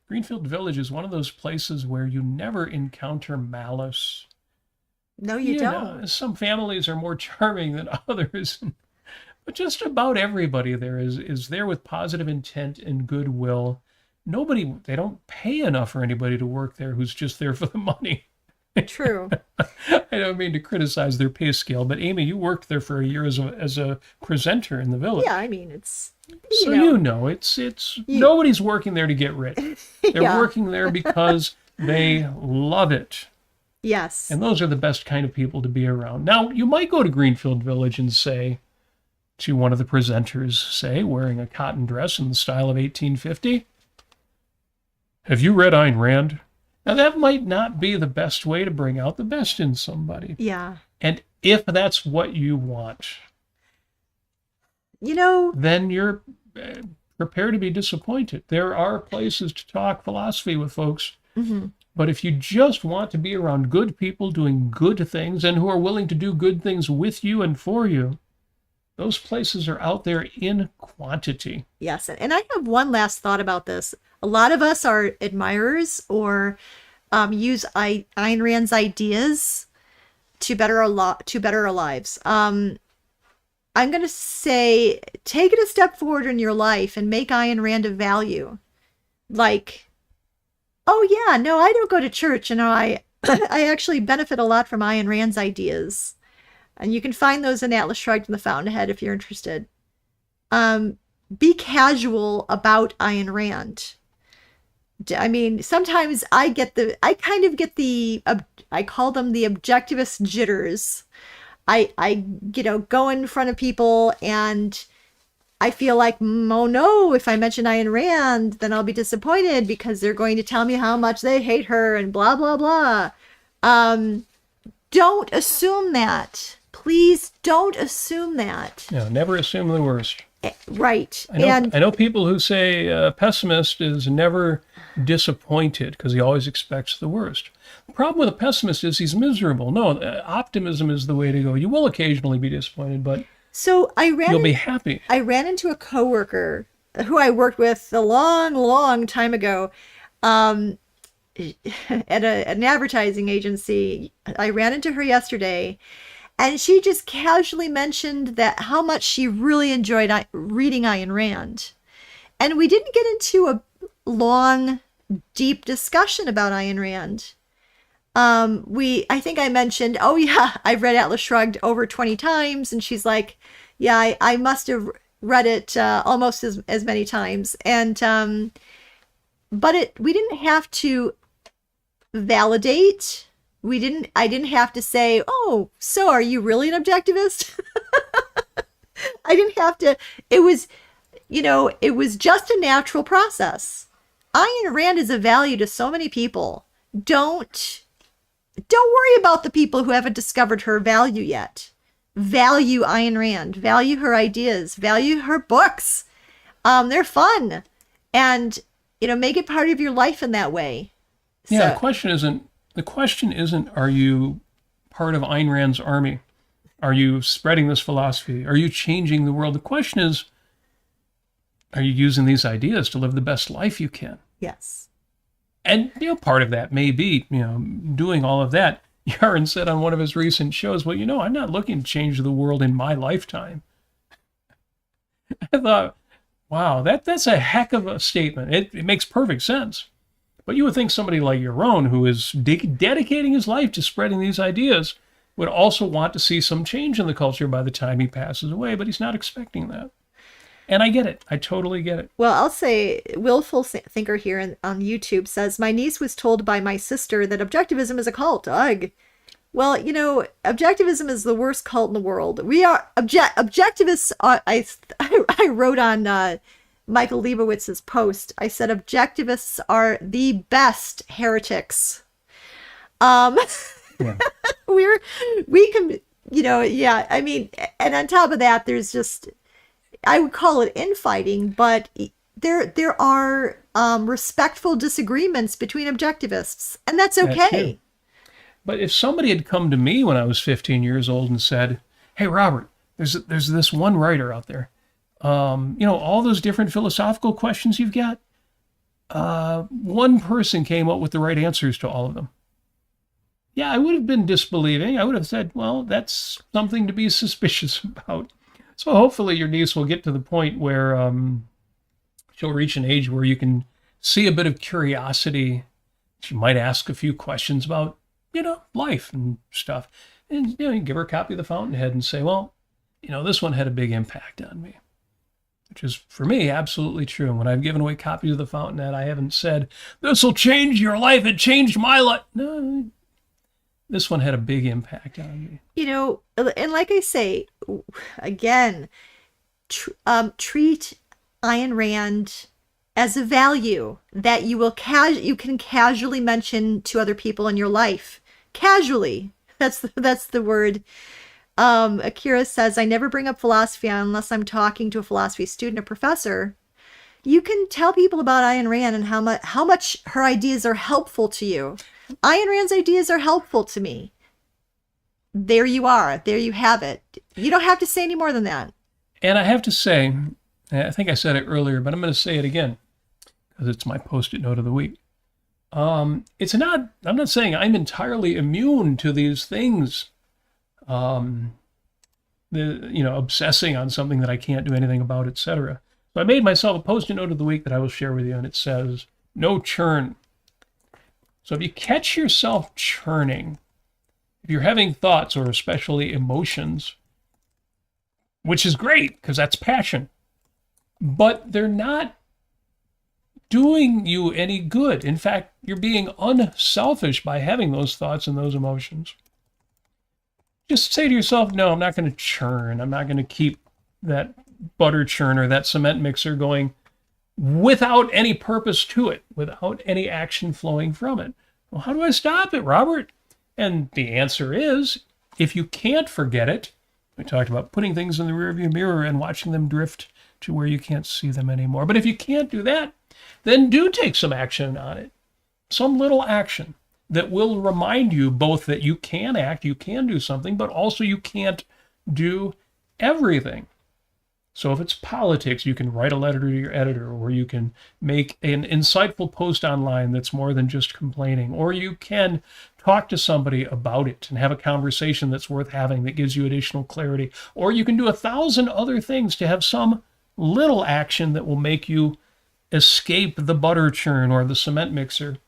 Greenfield Village is one of those places where you never encounter malice.
No, you don't.
Know, some families are more charming than others, but just about everybody there is there with positive intent and goodwill. They don't pay enough for anybody to work there who's just there for the money.
True.
I don't mean to criticize their pay scale, but Amy, you worked there for a year as a presenter in the village.
Yeah, I mean, it's
so it's nobody's working there to get rich. They're
Yeah.
working there because they love it.
Yes.
And those are the best kind of people to be around. Now, you might go to Greenfield Village and say to one of the presenters, say, wearing a cotton dress in the style of 1850, "Have you read Ayn Rand?" Now, that might not be the best way to bring out the best in somebody.
Yeah.
And if that's what you want,
You know,
then you're prepare to be disappointed. There are places to talk philosophy with folks. But if you just want to be around good people doing good things and who are willing to do good things with you and for you, those places are out there in quantity.
Yes. And I have one last thought about this. A lot of us are admirers or use Ayn Rand's ideas to better our lives. I'm going to say, take it a step forward in your life and make Ayn Rand of value. Like, oh yeah, no, I don't go to church. I actually benefit a lot from Ayn Rand's ideas. And you can find those in Atlas Shrugged and the Fountainhead if you're interested. Be casual about Ayn Rand. I mean, sometimes I call them the objectivist jitters. I go in front of people and I feel like, oh no, if I mention Ayn Rand, then I'll be disappointed because they're going to tell me how much they hate her and blah, blah, blah. Don't assume that. Please don't assume that.
No, never assume the worst.
Right.
I know people who say a pessimist is never disappointed because he always expects the worst. The problem with a pessimist is he's miserable. No, optimism is the way to go. You will occasionally be disappointed, but you'll be happy.
I ran into a coworker who I worked with a long, long time ago at an advertising agency. I ran into her yesterday. And she just casually mentioned that how much she really enjoyed reading Ayn Rand. And we didn't get into a long, deep discussion about Ayn Rand. I think I mentioned, oh yeah, I've read Atlas Shrugged over 20 times. And she's like, yeah, I must have read it almost as many times. And, we didn't have to validate. I didn't have to say, oh, so are you really an objectivist? I didn't have to. It was just a natural process. Ayn Rand is a value to so many people. Don't worry about the people who haven't discovered her value yet. Value Ayn Rand, value her ideas, value her books. They're fun. And, make it part of your life in that way.
Yeah, the question isn't, are you part of Ayn Rand's army? Are you spreading this philosophy? Are you changing the world? The question is, are you using these ideas to live the best life you can?
Yes.
And, part of that may be, doing all of that. Yaron said on one of his recent shows, well, I'm not looking to change the world in my lifetime. I thought, wow, that's a heck of a statement. It makes perfect sense. But you would think somebody like Yaron, who is dedicating his life to spreading these ideas, would also want to see some change in the culture by the time he passes away, but he's not expecting that. And I get it. I totally get it.
Well, I'll say, Willful Thinker here on YouTube says, my niece was told by my sister that objectivism is a cult. Ugh. Well, objectivism is the worst cult in the world. We are objectivists. I wrote on Michael Leibowitz's post. I said objectivists are the best heretics. Yeah. we can, yeah. I mean, and on top of that, there's just, I would call it infighting, but there are respectful disagreements between objectivists, and that's okay.
But if somebody had come to me when I was 15 years old and said, "Hey, Robert, there's this one writer out there. All those different philosophical questions you've got, one person came up with the right answers to all of them." Yeah, I would have been disbelieving. I would have said, well, that's something to be suspicious about. So hopefully your niece will get to the point where she'll reach an age where you can see a bit of curiosity. She might ask a few questions about, life and stuff. And, you give her a copy of The Fountainhead and say, well, this one had a big impact on me. Which is, for me, absolutely true. And when I've given away copies of The Fountainhead, I haven't said, this will change your life. It changed my life. No, this one had a big impact on me.
And like I say, again, treat Ayn Rand as a value that you can casually mention to other people in your life. Casually. That's the word. Akira says, I never bring up philosophy unless I'm talking to a philosophy student or professor. You can tell people about Ayn Rand and how much her ideas are helpful to you. Ayn Rand's ideas are helpful to me. There you are. There you have it. You don't have to say any more than that.
And I have to say, I think I said it earlier, but I'm going to say it again because it's my Post-it note of the week. I'm not saying I'm entirely immune to these things. Obsessing on something that I can't do anything about, etc. So I made myself a Post-it note of the week that I will share with you, and it says, no churn. So if you catch yourself churning, if you're having thoughts or especially emotions, which is great because that's passion, but they're not doing you any good. In fact, you're being unselfish by having those thoughts and those emotions. Just say to yourself, no, I'm not going to churn. I'm not going to keep that butter churner, that cement mixer going without any purpose to it, without any action flowing from it. Well, how do I stop it, Robert? And the answer is, if you can't forget it, we talked about putting things in the rearview mirror and watching them drift to where you can't see them anymore. But if you can't do that, then do take some action on it. Some little action that will remind you both that you can act, you can do something, but also you can't do everything. So if it's politics, you can write a letter to your editor, or you can make an insightful post online that's more than just complaining, or you can talk to somebody about it and have a conversation that's worth having that gives you additional clarity, or you can do 1,000 other things to have some little action that will make you escape the butter churn or the cement mixer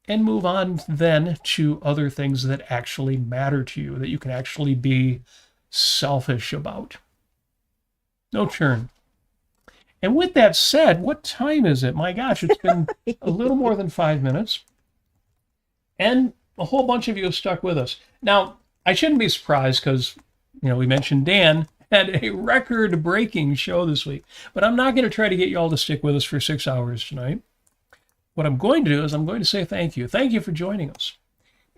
and move on then to other things that actually matter to you, that you can actually be selfish about. No churn. And with that said, what time is it? My gosh, it's been a little more than 5 minutes. And a whole bunch of you have stuck with us. Now, I shouldn't be surprised because, we mentioned Dan had a record-breaking show this week. But I'm not going to try to get you all to stick with us for 6 hours tonight. What I'm going to do is I'm going to say thank you. Thank you for joining us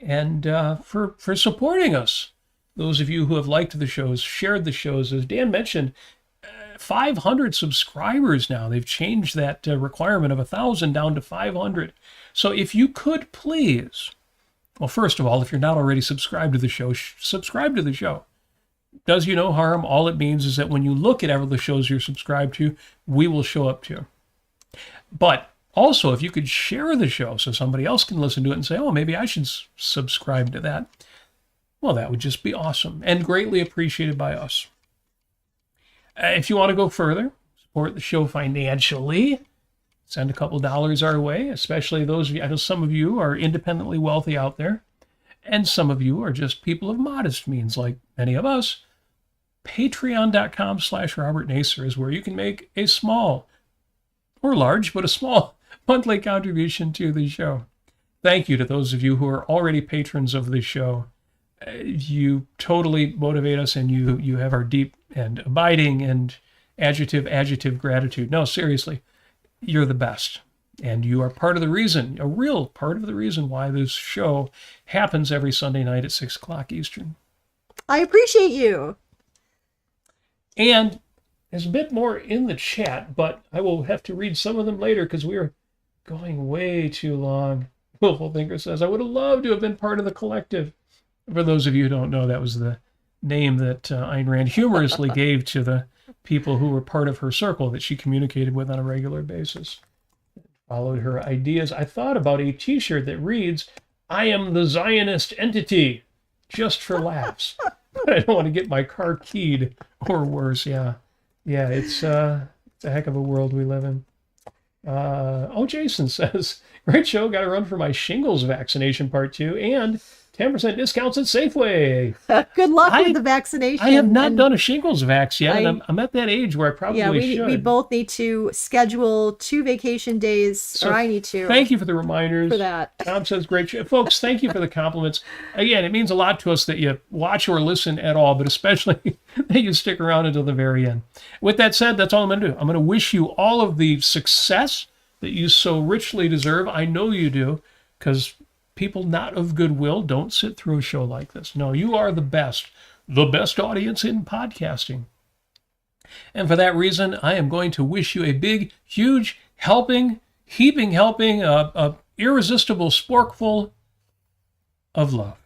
and for supporting us. Those of you who have liked the shows, shared the shows, as Dan mentioned, 500 subscribers now. They've changed that requirement of 1,000 down to 500. So if you could please, well, first of all, if you're not already subscribed to the show, subscribe to the show. Does you no harm. All it means is that when you look at all the shows you're subscribed to, we will show up to. But also, if you could share the show so somebody else can listen to it and say, oh, maybe I should subscribe to that. Well, that would just be awesome and greatly appreciated by us. If you want to go further, support the show financially, send a couple dollars our way, especially those of you, I know some of you are independently wealthy out there, and some of you are just people of modest means, like many of us. Patreon.com/Robert Nasir is where you can make a small, or large, but a small monthly contribution to the show. Thank you to those of you who are already patrons of the show. You totally motivate us, and you have our deep and abiding and adjective gratitude. No, seriously, you're the best. And you are part of the reason, a real part of the reason why this show happens every Sunday night at 6 o'clock Eastern.
I appreciate you.
And there's a bit more in the chat, but I will have to read some of them later because we are going way too long. Willful Thinker says, I would have loved to have been part of the collective. For those of you who don't know, that was the name that Ayn Rand humorously gave to the people who were part of her circle that she communicated with on a regular basis. Followed her ideas. I thought about a t-shirt that reads, I am the Zionist entity, just for laughs. But I don't want to get my car keyed or worse. Yeah, it's a heck of a world we live in. Jason says, great show, got to run for my shingles vaccination part 2 and 10% discounts at Safeway.
Good luck with the vaccination.
I have not done a shingles vax yet, and I'm at that age where I probably should.
We both need to schedule 2 vacation days, so or I need to.
Thank you for the reminders.
For that.
Tom says, great show. Folks, thank you for the compliments. Again, it means a lot to us that you watch or listen at all, but especially that you stick around until the very end. With that said, that's all I'm going to do. I'm going to wish you all of the success that you so richly deserve. I know you do, because people not of goodwill don't sit through a show like this. No, you are the best audience in podcasting. And for that reason, I am going to wish you a big, huge, heaping helping, irresistible sporkful of love.